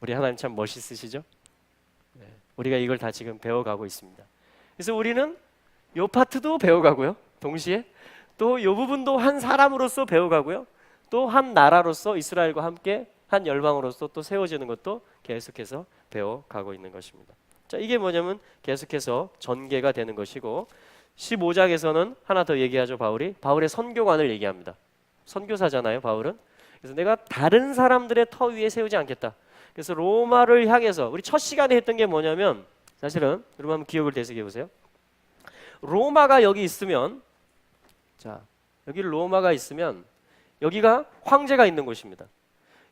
우리 하나님 참 멋있으시죠? 네, 우리가 이걸 다 지금 배워가고 있습니다. 그래서 우리는 요 파트도 배워가고요, 동시에 또 요 부분도 한 사람으로서 배워가고요, 또 한 나라로서 이스라엘과 함께 한 열방으로서 또 세워지는 것도 계속해서 배워가고 있는 것입니다. 자, 이게 뭐냐면 계속해서 전개가 되는 것이고, 15장에서는 하나 더 얘기하죠. 바울의 선교관을 얘기합니다. 선교사잖아요, 바울은. 그래서 내가 다른 사람들의 터 위에 세우지 않겠다. 그래서 로마를 향해서, 우리 첫 시간에 했던 게 뭐냐면, 사실은 여러분 한번 기억을 되새겨 보세요. 로마가 여기 있으면, 자, 여기 로마가 있으면 여기가 황제가 있는 곳입니다.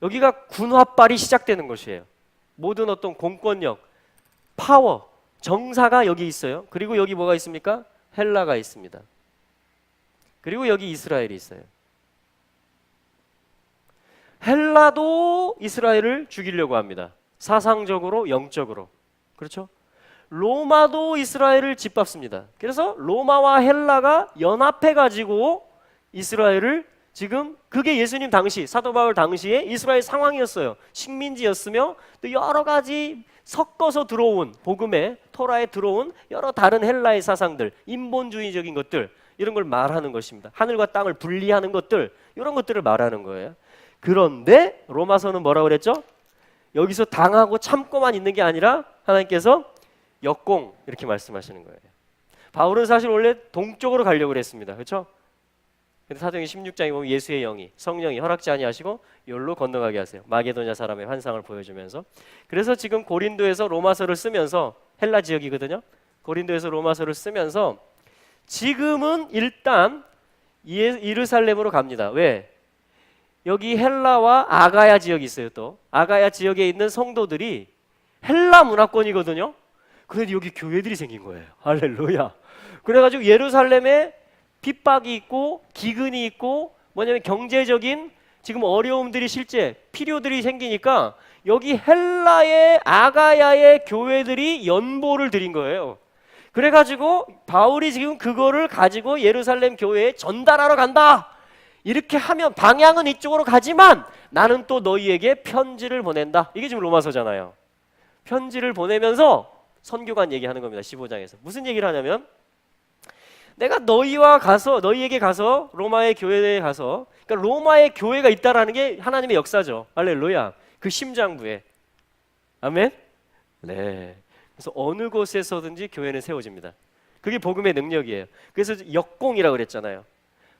여기가 군화발이 시작되는 곳이에요. 모든 어떤 공권력, 파워, 정사가 여기 있어요. 그리고 여기 뭐가 있습니까? 헬라가 있습니다. 그리고 여기 이스라엘이 있어요. 헬라도 이스라엘을 죽이려고 합니다. 사상적으로, 영적으로. 그렇죠? 로마도 이스라엘을 짓밟습니다. 그래서 로마와 헬라가 연합해가지고 이스라엘을, 지금 그게 예수님 당시, 사도 바울 당시에 이스라엘 상황이었어요. 식민지였으며 또 여러 가지 섞어서 들어온 복음에, 토라에 들어온 여러 다른 헬라의 사상들, 인본주의적인 것들, 이런 걸 말하는 것입니다. 하늘과 땅을 분리하는 것들, 이런 것들을 말하는 거예요. 그런데 로마서는 뭐라고 그랬죠? 여기서 당하고 참고만 있는 게 아니라 하나님께서 역공, 이렇게 말씀하시는 거예요. 바울은 사실 원래 동쪽으로 가려고 했습니다. 그렇죠? 근데 사도행전 16장에 보면 예수의 영이, 성령이 허락지 아니하시고 여기로 건너가게 하세요. 마게도냐 사람의 환상을 보여주면서. 그래서 지금 고린도에서 로마서를 쓰면서, 헬라 지역이거든요. 고린도에서 로마서를 쓰면서 지금은 일단 예루살렘으로 갑니다. 왜? 여기 헬라와 아가야 지역이 있어요. 또 아가야 지역에 있는 성도들이 헬라 문화권이거든요. 그런데 여기 교회들이 생긴 거예요. 할렐루야. 그래가지고 예루살렘에 핍박이 있고 기근이 있고, 뭐냐면 경제적인 지금 어려움들이, 실제 필요들이 생기니까 여기 헬라의 아가야의 교회들이 연보를 드린 거예요. 그래가지고 바울이 지금 그거를 가지고 예루살렘 교회에 전달하러 간다. 이렇게 하면 방향은 이쪽으로 가지만 나는 또 너희에게 편지를 보낸다. 이게 지금 로마서잖아요. 편지를 보내면서 선교관 얘기하는 겁니다. 15장에서 무슨 얘기를 하냐면, 내가 너희에게 가서 로마의 교회에 가서, 그러니까 로마의 교회가 있다라는 게 하나님의 역사죠. 할렐루야. 그 심장부에. 아멘. 네. 그래서 어느 곳에서든지 교회는 세워집니다. 그게 복음의 능력이에요. 그래서 역공이라고 그랬잖아요.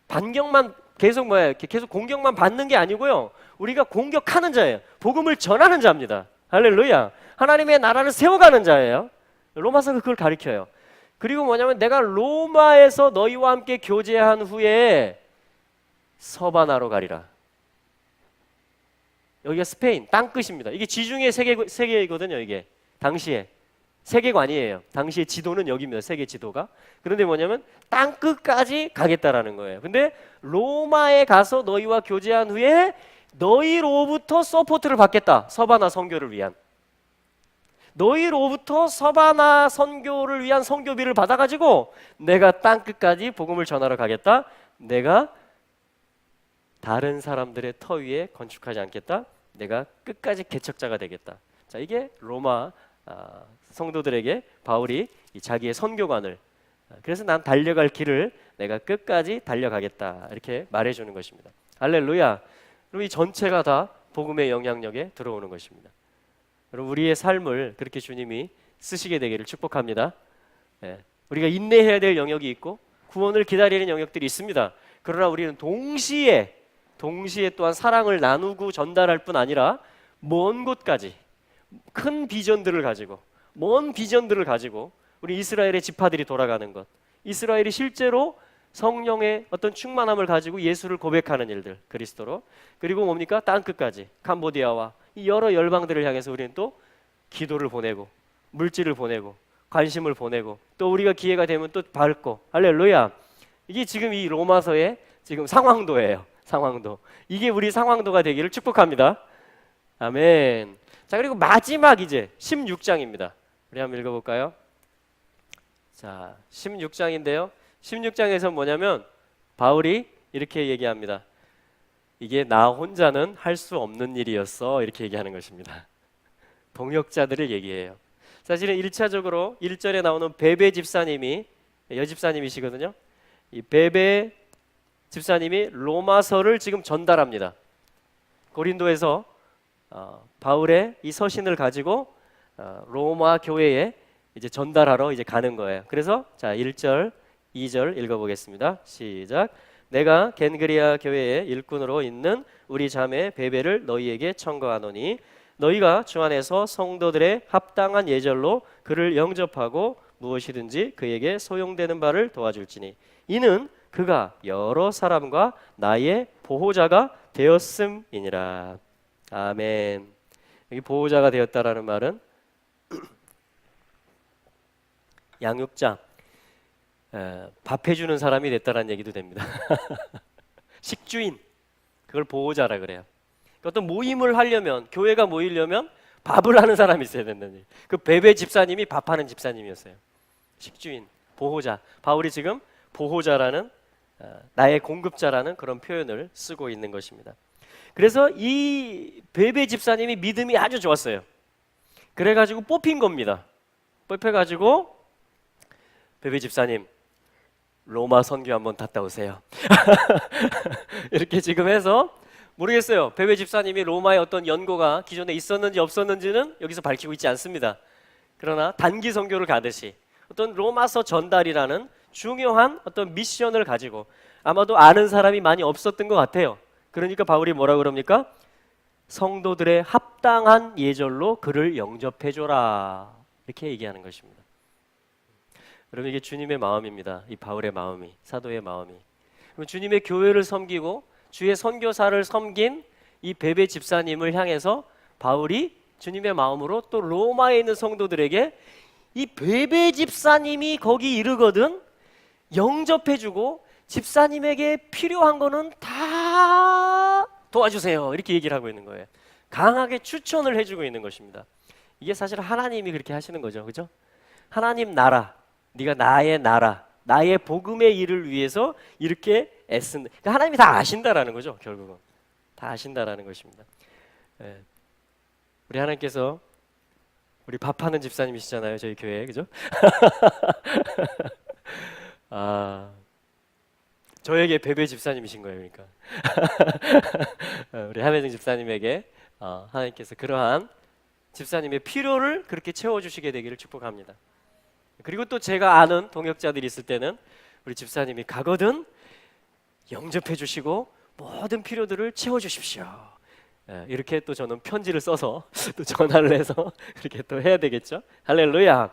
반경만 계속 이렇게 계속 공격만 받는 게 아니고요. 우리가 공격하는 자예요. 복음을 전하는 자입니다. 할렐루야. 하나님의 나라를 세워가는 자예요. 로마서가 그걸 가리켜요. 그리고 뭐냐면 내가 로마에서 너희와 함께 교제한 후에 서바나로 가리라. 여기가 스페인 땅끝입니다. 이게 지중해 세계이거든요. 이게 당시에 세계관이에요. 당시의 지도는 여기입니다. 세계 지도가. 그런데 뭐냐면 땅끝까지 가겠다라는 거예요. 근데 로마에 가서 너희와 교제한 후에 너희로부터 서포트를 받겠다. 서바나 선교를 위한. 너희로부터 서바나 선교를 위한 선교비를 받아가지고 내가 땅끝까지 복음을 전하러 가겠다. 내가 다른 사람들의 터 위에 건축하지 않겠다. 내가 끝까지 개척자가 되겠다. 자, 이게 로마 성도들에게 바울이 자기의 선교관을, 그래서 난 달려갈 길을 내가 끝까지 달려가겠다 이렇게 말해주는 것입니다. 할렐루야. 그리고 이 전체가 다 복음의 영향력에 들어오는 것입니다. 여러분, 우리의 삶을 그렇게 주님이 쓰시게 되기를 축복합니다. 우리가 인내해야 될 영역이 있고 구원을 기다리는 영역들이 있습니다. 그러나 우리는 동시에 또한 사랑을 나누고 전달할 뿐 아니라 먼 곳까지 큰 비전들을 가지고, 먼 비전들을 가지고 우리 이스라엘의 지파들이 돌아가는 것, 이스라엘이 실제로 성령의 어떤 충만함을 가지고 예수를 고백하는 일들, 그리스도로, 그리고 뭡니까? 땅끝까지 캄보디아와 이 여러 열방들을 향해서 우리는 또 기도를 보내고 물질을 보내고 관심을 보내고 또 우리가 기회가 되면 또 밟고. 할렐루야. 이게 지금 이 로마서의 지금 상황도예요. 상황도. 이게 우리 상황도가 되기를 축복합니다. 아멘. 자, 그리고 마지막 이제 16장입니다. 우리 한번 읽어볼까요? 자, 16장인데요. 16장에서 뭐냐면 바울이 이렇게 얘기합니다. 이게 나 혼자는 할 수 없는 일이었어. 이렇게 얘기하는 것입니다. 동역자들을 얘기해요. 사실은 1차적으로 1절에 나오는 베베 집사님이 여집사님이시거든요. 이 베베 집사님이 로마서를 지금 전달합니다. 고린도에서 바울의 이 서신을 가지고 로마 교회에 이제 전달하러 이제 가는 거예요. 그래서 자, 1절, 2절 읽어보겠습니다. 시작. 내가 겐그리아 교회의 일꾼으로 있는 우리 자매 베베를 너희에게 청거하노니 너희가 주 안에서 성도들의 합당한 예절로 그를 영접하고 무엇이든지 그에게 소용되는 바를 도와줄지니 이는 그가 여러 사람과 나의 보호자가 되었음이니라. 아멘. 여기 보호자가 되었다라는 말은 양육자, 밥 해주는 사람이 됐다라는 얘기도 됩니다. 식주인, 그걸 보호자라 그래요. 어떤 모임을 하려면, 교회가 모이려면 밥을 하는 사람이 있어야 된다는 얘기. 그 베베 집사님이 밥하는 집사님이었어요. 식주인, 보호자. 바울이 지금 보호자라는, 나의 공급자라는 그런 표현을 쓰고 있는 것입니다. 그래서 이 베베 집사님이 믿음이 아주 좋았어요. 그래가지고 뽑힌 겁니다. 뽑혀가지고 베베 집사님 로마 선교 한번 갔다 오세요. 이렇게 지금 해서 모르겠어요. 베베 집사님이 로마에 어떤 연고가 기존에 있었는지 없었는지는 여기서 밝히고 있지 않습니다. 그러나 단기 선교를 가듯이 어떤 로마서 전달이라는 중요한 어떤 미션을 가지고 아마도 아는 사람이 많이 없었던 것 같아요. 그러니까 바울이 뭐라 그럽니까? 성도들의 합당한 예절로 그를 영접해줘라 이렇게 얘기하는 것입니다. 여러분, 이게 주님의 마음입니다. 이 바울의 마음이, 사도의 마음이. 주님의 교회를 섬기고 주의 선교사를 섬긴 이 베베 집사님을 향해서 바울이 주님의 마음으로 또 로마에 있는 성도들에게 이 베베 집사님이 거기 이르거든 영접해주고 집사님에게 필요한 거는 다 도와주세요 이렇게 얘기를 하고 있는 거예요. 강하게 추천을 해주고 있는 것입니다. 이게 사실 하나님이 그렇게 하시는 거죠. 그죠? 하나님 나라, 네가 나의 나라, 나의 복음의 일을 위해서 이렇게 애쓴, 그러니까 하나님이 다 아신다라는 거죠. 결국은 다 아신다라는 것입니다. 우리 하나님께서 우리 밥하는 집사님이시잖아요. 저희 교회, 그죠? 저에게 베베 집사님이신 거예요. 그러니까 우리 함혜정 집사님에게 하나님께서 그러한 집사님의 필요를 그렇게 채워주시게 되기를 축복합니다. 그리고 또 제가 아는 동역자들이 있을 때는 우리 집사님이 가거든 영접해 주시고 모든 필요들을 채워 주십시오. 이렇게 또 저는 편지를 써서 또 전화를 해서 이렇게 또 해야 되겠죠. 할렐루야.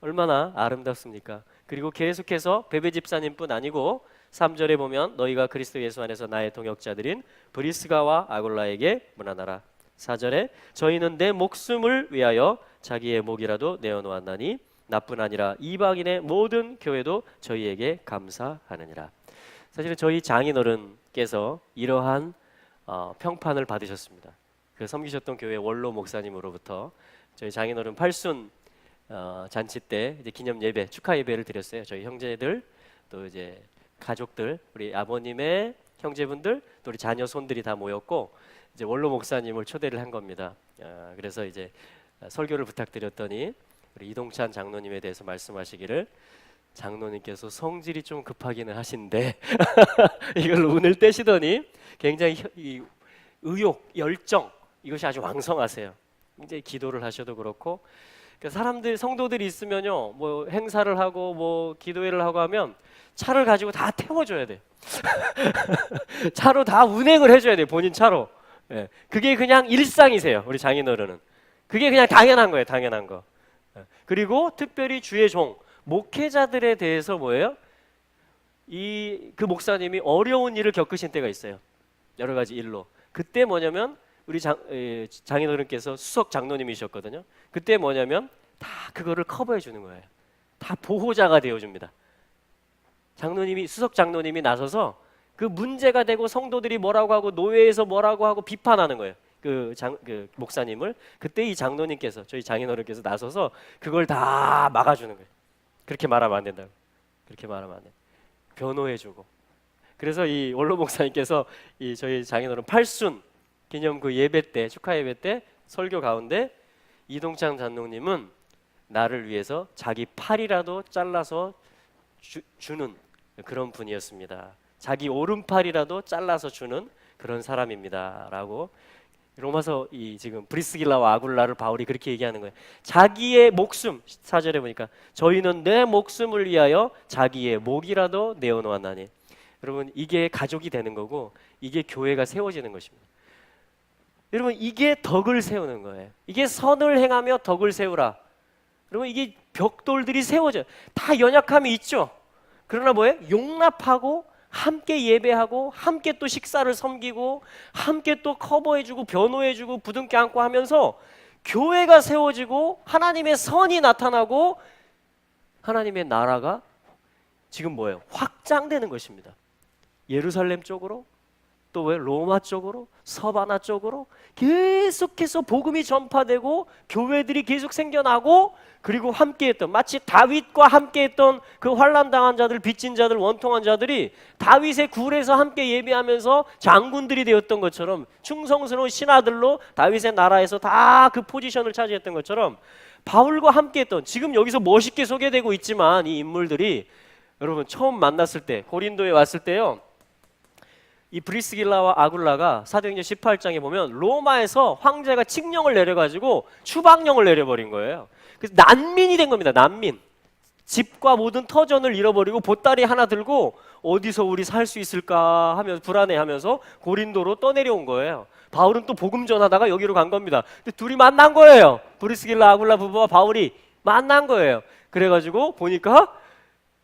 얼마나 아름답습니까? 그리고 계속해서 베베 집사님뿐 아니고 3절에 보면 너희가 그리스도 예수 안에서 나의 동역자들인 브리스가와 아굴라에게 문안하라. 4절에 저희는 내 목숨을 위하여 자기의 목이라도 내어놓았나니 나뿐 아니라 이방인의 모든 교회도 저희에게 감사하느니라. 사실은 저희 장인어른께서 이러한 평판을 받으셨습니다. 그 섬기셨던 교회 원로 목사님으로부터 저희 장인어른 팔순 잔치 때 이제 기념 예배, 축하 예배를 드렸어요. 저희 형제들 또 이제 가족들, 우리 아버님의 형제분들, 또 우리 자녀 손들이 다 모였고 이제 원로 목사님을 초대를 한 겁니다. 그래서 이제 설교를 부탁드렸더니 우리 이동찬 장로님에 대해서 말씀하시기를 장로님께서 성질이 좀 급하기는 하신데 이걸로 운을 떼시더니 굉장히 이 의욕, 열정 이것이 아주 왕성하세요. 굉장히 기도를 하셔도 그렇고 그러니까 사람들 성도들이 있으면요 뭐 행사를 하고 뭐 기도회를 하고 하면 차를 가지고 다 태워줘야 돼. 차로 다 운행을 해줘야 돼. 본인 차로. 예, 그게 그냥 일상이세요. 우리 장인어른은 그게 그냥 당연한 거예요. 당연한 거. 그리고 특별히 주의 종 목회자들에 대해서 뭐예요? 그 목사님이 어려운 일을 겪으신 때가 있어요. 여러 가지 일로. 그때 뭐냐면 우리 장인어른께서 수석 장로님이셨거든요. 그때 뭐냐면 다 그거를 커버해 주는 거예요. 다 보호자가 되어 줍니다. 장로님이 수석 장로님이 나서서 그 문제가 되고 성도들이 뭐라고 하고 노예에서 뭐라고 하고 비판하는 거예요. 그 목사님을 그때 이 장로님께서 저희 장인어른께서 나서서 그걸 다 막아주는 거예요. 그렇게 말하면 안 된다고. 그렇게 말하면 안 돼. 변호해주고. 그래서 이 원로 목사님께서 이 저희 장인어른 팔순 기념 그 예배 때 축하 예배 때 설교 가운데 이동창 장로님은 나를 위해서 자기 팔이라도 잘라서 주는 그런 분이었습니다. 자기 오른팔이라도 잘라서 주는 그런 사람입니다라고 로마서 이 지금 브리스길라와 아굴라를 바울이 그렇게 얘기하는 거예요. 자기의 목숨 4절에 보니까 저희는 내 목숨을 위하여 자기의 목이라도 내어놓았나니. 여러분 이게 가족이 되는 거고 이게 교회가 세워지는 것입니다. 여러분 이게 덕을 세우는 거예요. 이게 선을 행하며 덕을 세우라. 여러분 이게 벽돌들이 세워져요. 다 연약함이 있죠. 그러나 뭐예요? 용납하고 함께 예배하고 함께 또 식사를 섬기고 함께 또 커버해주고 변호해주고 부둥켜 안고 하면서 교회가 세워지고 하나님의 선이 나타나고 하나님의 나라가 지금 뭐예요? 확장되는 것입니다. 예루살렘 쪽으로 또 왜 로마 쪽으로 서바나 쪽으로 계속해서 복음이 전파되고 교회들이 계속 생겨나고 그리고 함께했던 마치 다윗과 함께했던 그 환난당한 자들 빚진 자들 원통한 자들이 다윗의 굴에서 함께 예배하면서 장군들이 되었던 것처럼 충성스러운 신하들로 다윗의 나라에서 다 그 포지션을 차지했던 것처럼 바울과 함께했던 지금 여기서 멋있게 소개되고 있지만 이 인물들이 여러분 처음 만났을 때 고린도에 왔을 때요 이 브리스길라와 아굴라가 사도행전 18장에 보면 로마에서 황제가 칙령을 내려가지고 추방령을 내려버린 거예요. 그래서 난민이 된 겁니다. 난민. 집과 모든 터전을 잃어버리고 보따리 하나 들고 어디서 우리 살 수 있을까 하면서 불안해하면서 고린도로 떠내려온 거예요. 바울은 또 복음 전하다가 여기로 간 겁니다. 근데 둘이 만난 거예요. 브리스길라 아굴라 부부와 바울이 만난 거예요. 그래가지고 보니까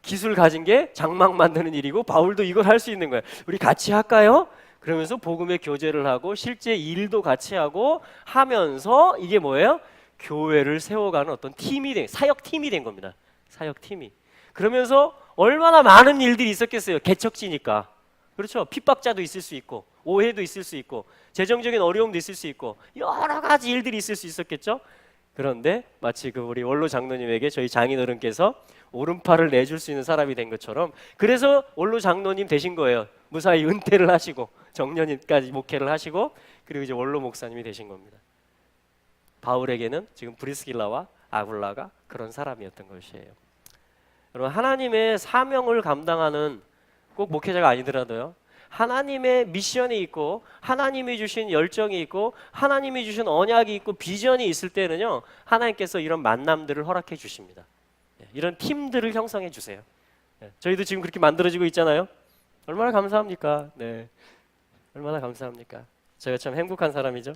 기술 가진 게 장막 만드는 일이고 바울도 이걸 할 수 있는 거예요. 우리 같이 할까요? 그러면서 복음의 교제를 하고 실제 일도 같이 하고 하면서 이게 뭐예요? 교회를 세워가는 어떤 팀이 된 사역 팀이 된 겁니다. 사역 팀이. 그러면서 얼마나 많은 일들이 있었겠어요. 개척지니까. 그렇죠. 핍박자도 있을 수 있고 오해도 있을 수 있고 재정적인 어려움도 있을 수 있고 여러 가지 일들이 있을 수 있었겠죠. 그런데 마치 그 우리 원로 장로님에게 저희 장인어른께서 오른팔을 내줄 수 있는 사람이 된 것처럼 그래서 원로 장로님 되신 거예요. 무사히 은퇴를 하시고 정년까지 목회를 하시고 그리고 이제 원로 목사님이 되신 겁니다. 바울에게는 지금 브리스길라와 아굴라가 그런 사람이었던 것이에요. 여러분 하나님의 사명을 감당하는 꼭 목회자가 아니더라도요. 하나님의 미션이 있고 하나님이 주신 열정이 있고 하나님이 주신 언약이 있고 비전이 있을 때는요. 하나님께서 이런 만남들을 허락해 주십니다. 이런 팀들을 형성해 주세요. 저희도 지금 그렇게 만들어지고 있잖아요. 얼마나 감사합니까? 네, 얼마나 감사합니까? 제가 참 행복한 사람이죠.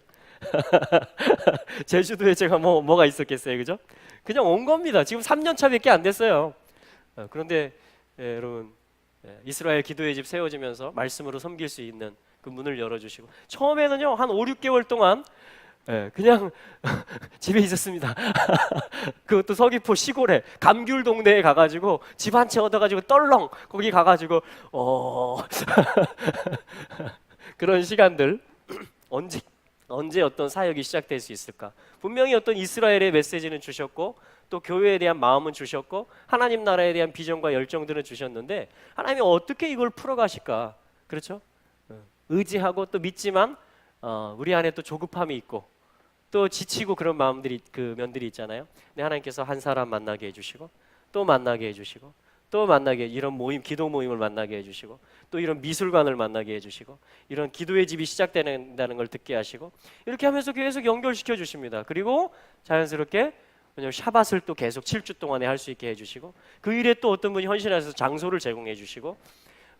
제주도에 제가 뭐가 있었겠어요, 그죠? 그냥 온 겁니다. 지금 3년 차밖에 안 됐어요. 그런데 여러분, 이스라엘 기도의 집 세워지면서 말씀으로 섬길 수 있는 그 문을 열어주시고, 처음에는요 한 5, 6개월 동안 그냥 집에 있었습니다. 그것도 서귀포 시골에 감귤 동네에 가가지고 집 한 채 얻어가지고 떨렁 거기 가가지고 그런 시간들. 언제 어떤 사역이 시작될 수 있을까? 분명히 어떤 이스라엘의 메시지는 주셨고, 또 교회에 대한 마음은 주셨고, 하나님 나라에 대한 비전과 열정들은 주셨는데, 하나님이 어떻게 이걸 풀어가실까? 그렇죠? 의지하고 또 믿지만 우리 안에 또 조급함이 있고 또 지치고 그런 마음들이, 그 면들이 있잖아요. 근데 하나님께서 한 사람 만나게 해주시고, 또 만나게 해주시고, 또 만나게, 이런 모임, 기도 모임을 만나게 해주시고, 또 이런 미술관을 만나게 해주시고, 이런 기도의 집이 시작된다는 걸 듣게 하시고, 이렇게 하면서 계속 연결시켜 주십니다. 그리고 자연스럽게 샤밧을 또 계속 7주 동안에 할 수 있게 해주시고, 그 일에 또 어떤 분이 헌신하셔서 장소를 제공해 주시고,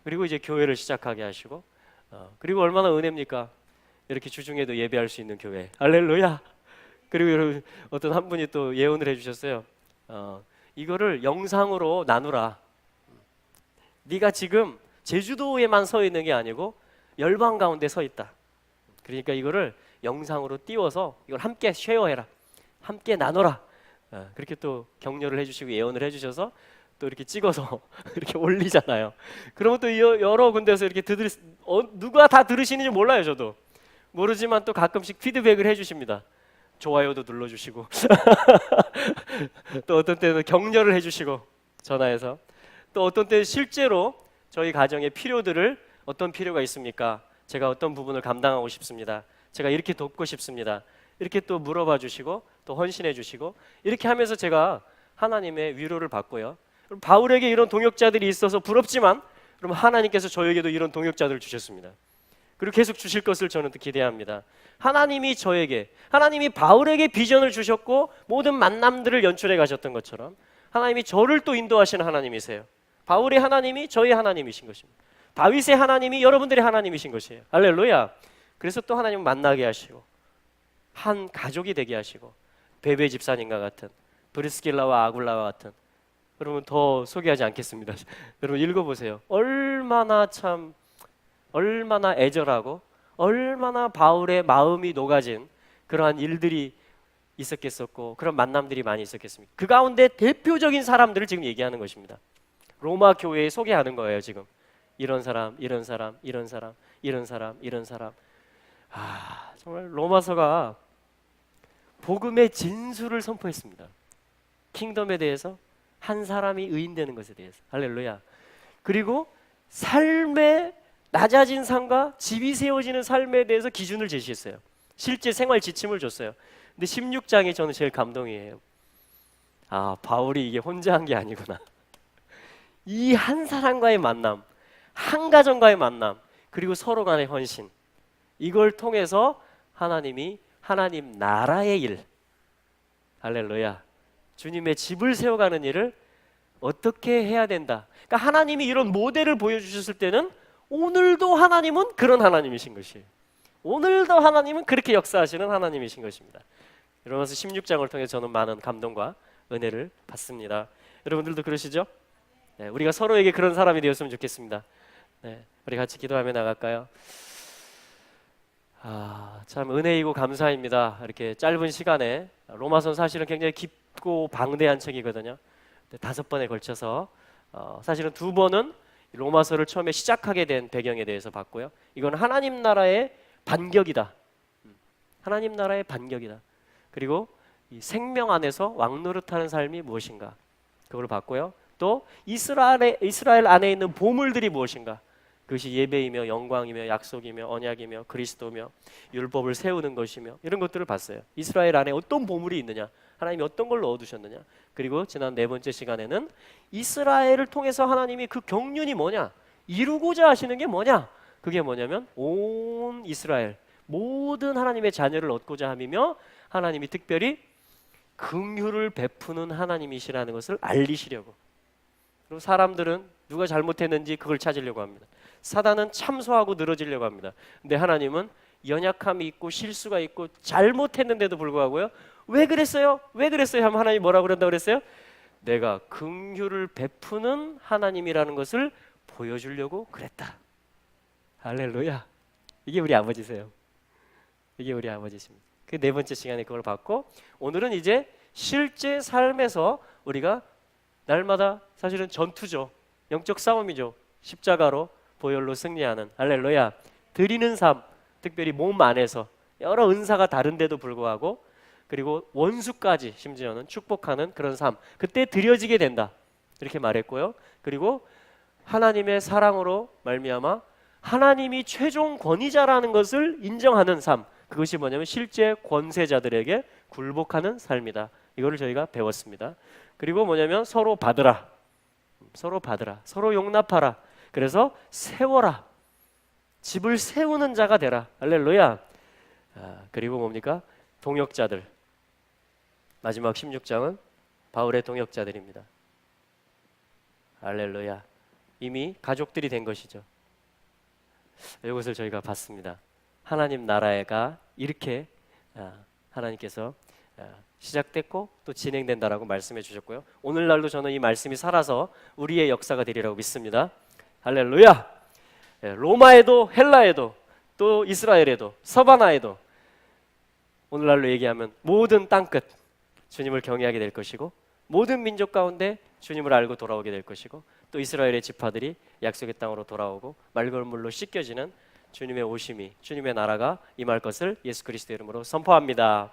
그리고 이제 교회를 시작하게 하시고, 그리고 얼마나 은혜입니까? 이렇게 주중에도 예배할 수 있는 교회. 할렐루야. 그리고 여러분, 어떤 한 분이 또 예언을 해주셨어요. 이거를 영상으로 나누라. 네가 지금 제주도에만 서 있는 게 아니고 열방 가운데 서 있다. 그러니까 이거를 영상으로 띄워서 이걸 함께 쉐어해라, 함께 나눠라. 그렇게 또 격려를 해주시고 예언을 해주셔서 또 이렇게 찍어서 이렇게 올리잖아요. 그러면 또 여러 군데서 이렇게 누가 다 들으시는지 몰라요. 저도 모르지만 또 가끔씩 피드백을 해주십니다. 좋아요도 눌러주시고 또 어떤 때는 격려를 해주시고, 전화해서 또 어떤 때는 실제로 저희 가정의 필요들을, 어떤 필요가 있습니까? 제가 어떤 부분을 감당하고 싶습니다. 제가 이렇게 돕고 싶습니다. 이렇게 또 물어봐 주시고 또 헌신해 주시고, 이렇게 하면서 제가 하나님의 위로를 받고요. 바울에게 이런 동역자들이 있어서 부럽지만, 그럼 하나님께서 저에게도 이런 동역자들을 주셨습니다. 그리고 계속 주실 것을 저는 또 기대합니다. 하나님이 하나님이 바울에게 비전을 주셨고 모든 만남들을 연출해 가셨던 것처럼, 하나님이 저를 또 인도하시는 하나님이세요. 바울의 하나님이 저의 하나님이신 것입니다. 다윗의 하나님이 여러분들의 하나님이신 것이에요. 할렐루야. 그래서 또 하나님을 만나게 하시고 한 가족이 되게 하시고, 베베 집사님과 같은, 브리스길라와 아굴라와 같은, 여러분 더 소개하지 않겠습니다. 여러분 읽어보세요. 얼마나 애절하고 얼마나 바울의 마음이 녹아진 그러한 일들이 있었겠었고, 그런 만남들이 많이 있었겠습니까? 그 가운데 대표적인 사람들을 지금 얘기하는 것입니다. 로마 교회에 소개하는 거예요. 지금 이런 사람, 이런 사람, 이런 사람, 이런 사람, 이런 사람. 정말 로마서가 복음의 진수를 선포했습니다. 킹덤에 대해서, 한 사람이 의인되는 것에 대해서. 할렐루야. 그리고 삶의 낮아진 삶과 집이 세워지는 삶에 대해서 기준을 제시했어요. 실제 생활 지침을 줬어요. 근데 16장이 저는 제일 감동이에요. 바울이 이게 혼자 한 게 아니구나. 이 한 사람과의 만남, 한 가정과의 만남, 그리고 서로 간의 헌신, 이걸 통해서 하나님 나라의 일, 할렐루야, 주님의 집을 세워가는 일을 어떻게 해야 된다. 그러니까 하나님이 이런 모델을 보여주셨을 때는 오늘도 하나님은 그런 하나님이신 것이에요. 오늘도 하나님은 그렇게 역사하시는 하나님이신 것입니다. 로마서 16장을 통해 저는 많은 감동과 은혜를 받습니다. 여러분들도 그러시죠? 네, 우리가 서로에게 그런 사람이 되었으면 좋겠습니다. 네, 우리 같이 기도하며 나갈까요? 참 은혜이고 감사입니다. 이렇게 짧은 시간에, 로마서는 사실은 굉장히 깊고 방대한 책이거든요. 5번에 걸쳐서 사실은 2번은 로마서를 처음에 시작하게 된 배경에 대해서 봤고요. 이건 하나님 나라의 반격이다. 하나님 나라의 반격이다. 그리고 이 생명 안에서 왕노릇하는 삶이 무엇인가, 그걸 봤고요. 또 이스라엘 안에 있는 보물들이 무엇인가, 그것이 예배이며 영광이며 약속이며 언약이며 그리스도며 율법을 세우는 것이며, 이런 것들을 봤어요. 이스라엘 안에 어떤 보물이 있느냐, 하나님이 어떤 걸 넣어두셨느냐. 그리고 지난 4번째 시간에는 이스라엘을 통해서 하나님이 그 경륜이 뭐냐, 이루고자 하시는 게 뭐냐, 그게 뭐냐면 온 이스라엘 모든 하나님의 자녀를 얻고자 함이며, 하나님이 특별히 긍휼을 베푸는 하나님이시라는 것을 알리시려고. 그리고 사람들은 누가 잘못했는지 그걸 찾으려고 합니다. 사단은 참소하고 늘어지려고 합니다. 근데 하나님은 연약함이 있고 실수가 있고 잘못했는데도 불구하고요. 왜 그랬어요? 왜 그랬어요? 하면 하나님이 뭐라고 그런다고 그랬어요? 내가 긍휼을 베푸는 하나님이라는 것을 보여주려고 그랬다. 할렐루야. 이게 우리 아버지세요. 이게 우리 아버지십니다. 그 네 번째 시간에 그걸 받고, 오늘은 이제 실제 삶에서 우리가 날마다 사실은 전투죠. 영적 싸움이죠. 십자가로 보혈로 승리하는, 할렐루야, 드리는 삶, 특별히 몸 안에서 여러 은사가 다른데도 불구하고, 그리고 원수까지 심지어는 축복하는 그런 삶, 그때 드려지게 된다 이렇게 말했고요. 그리고 하나님의 사랑으로 말미암아 하나님이 최종 권위자라는 것을 인정하는 삶, 그것이 뭐냐면 실제 권세자들에게 굴복하는 삶이다. 이거를 저희가 배웠습니다. 그리고 뭐냐면 서로 받으라, 서로 받으라, 서로 용납하라. 그래서 세워라, 집을 세우는 자가 되라. 할렐루야. 그리고 뭡니까? 동역자들. 마지막 16장은 바울의 동역자들입니다. 할렐루야. 이미 가족들이 된 것이죠. 이것을 저희가 봤습니다. 하나님 나라가 이렇게 하나님께서 시작됐고 또 진행된다라고 말씀해 주셨고요. 오늘날도 저는 이 말씀이 살아서 우리의 역사가 되리라고 믿습니다. 할렐루야. 로마에도 헬라에도 또 이스라엘에도 서바나에도 오늘날로 얘기하면 모든 땅끝 주님을 경외하게 될 것이고, 모든 민족 가운데 주님을 알고 돌아오게 될 것이고, 또 이스라엘의 지파들이 약속의 땅으로 돌아오고 말걸물로 씻겨지는 주님의 오심이, 주님의 나라가 임할 것을 예수 그리스도의 이름으로 선포합니다.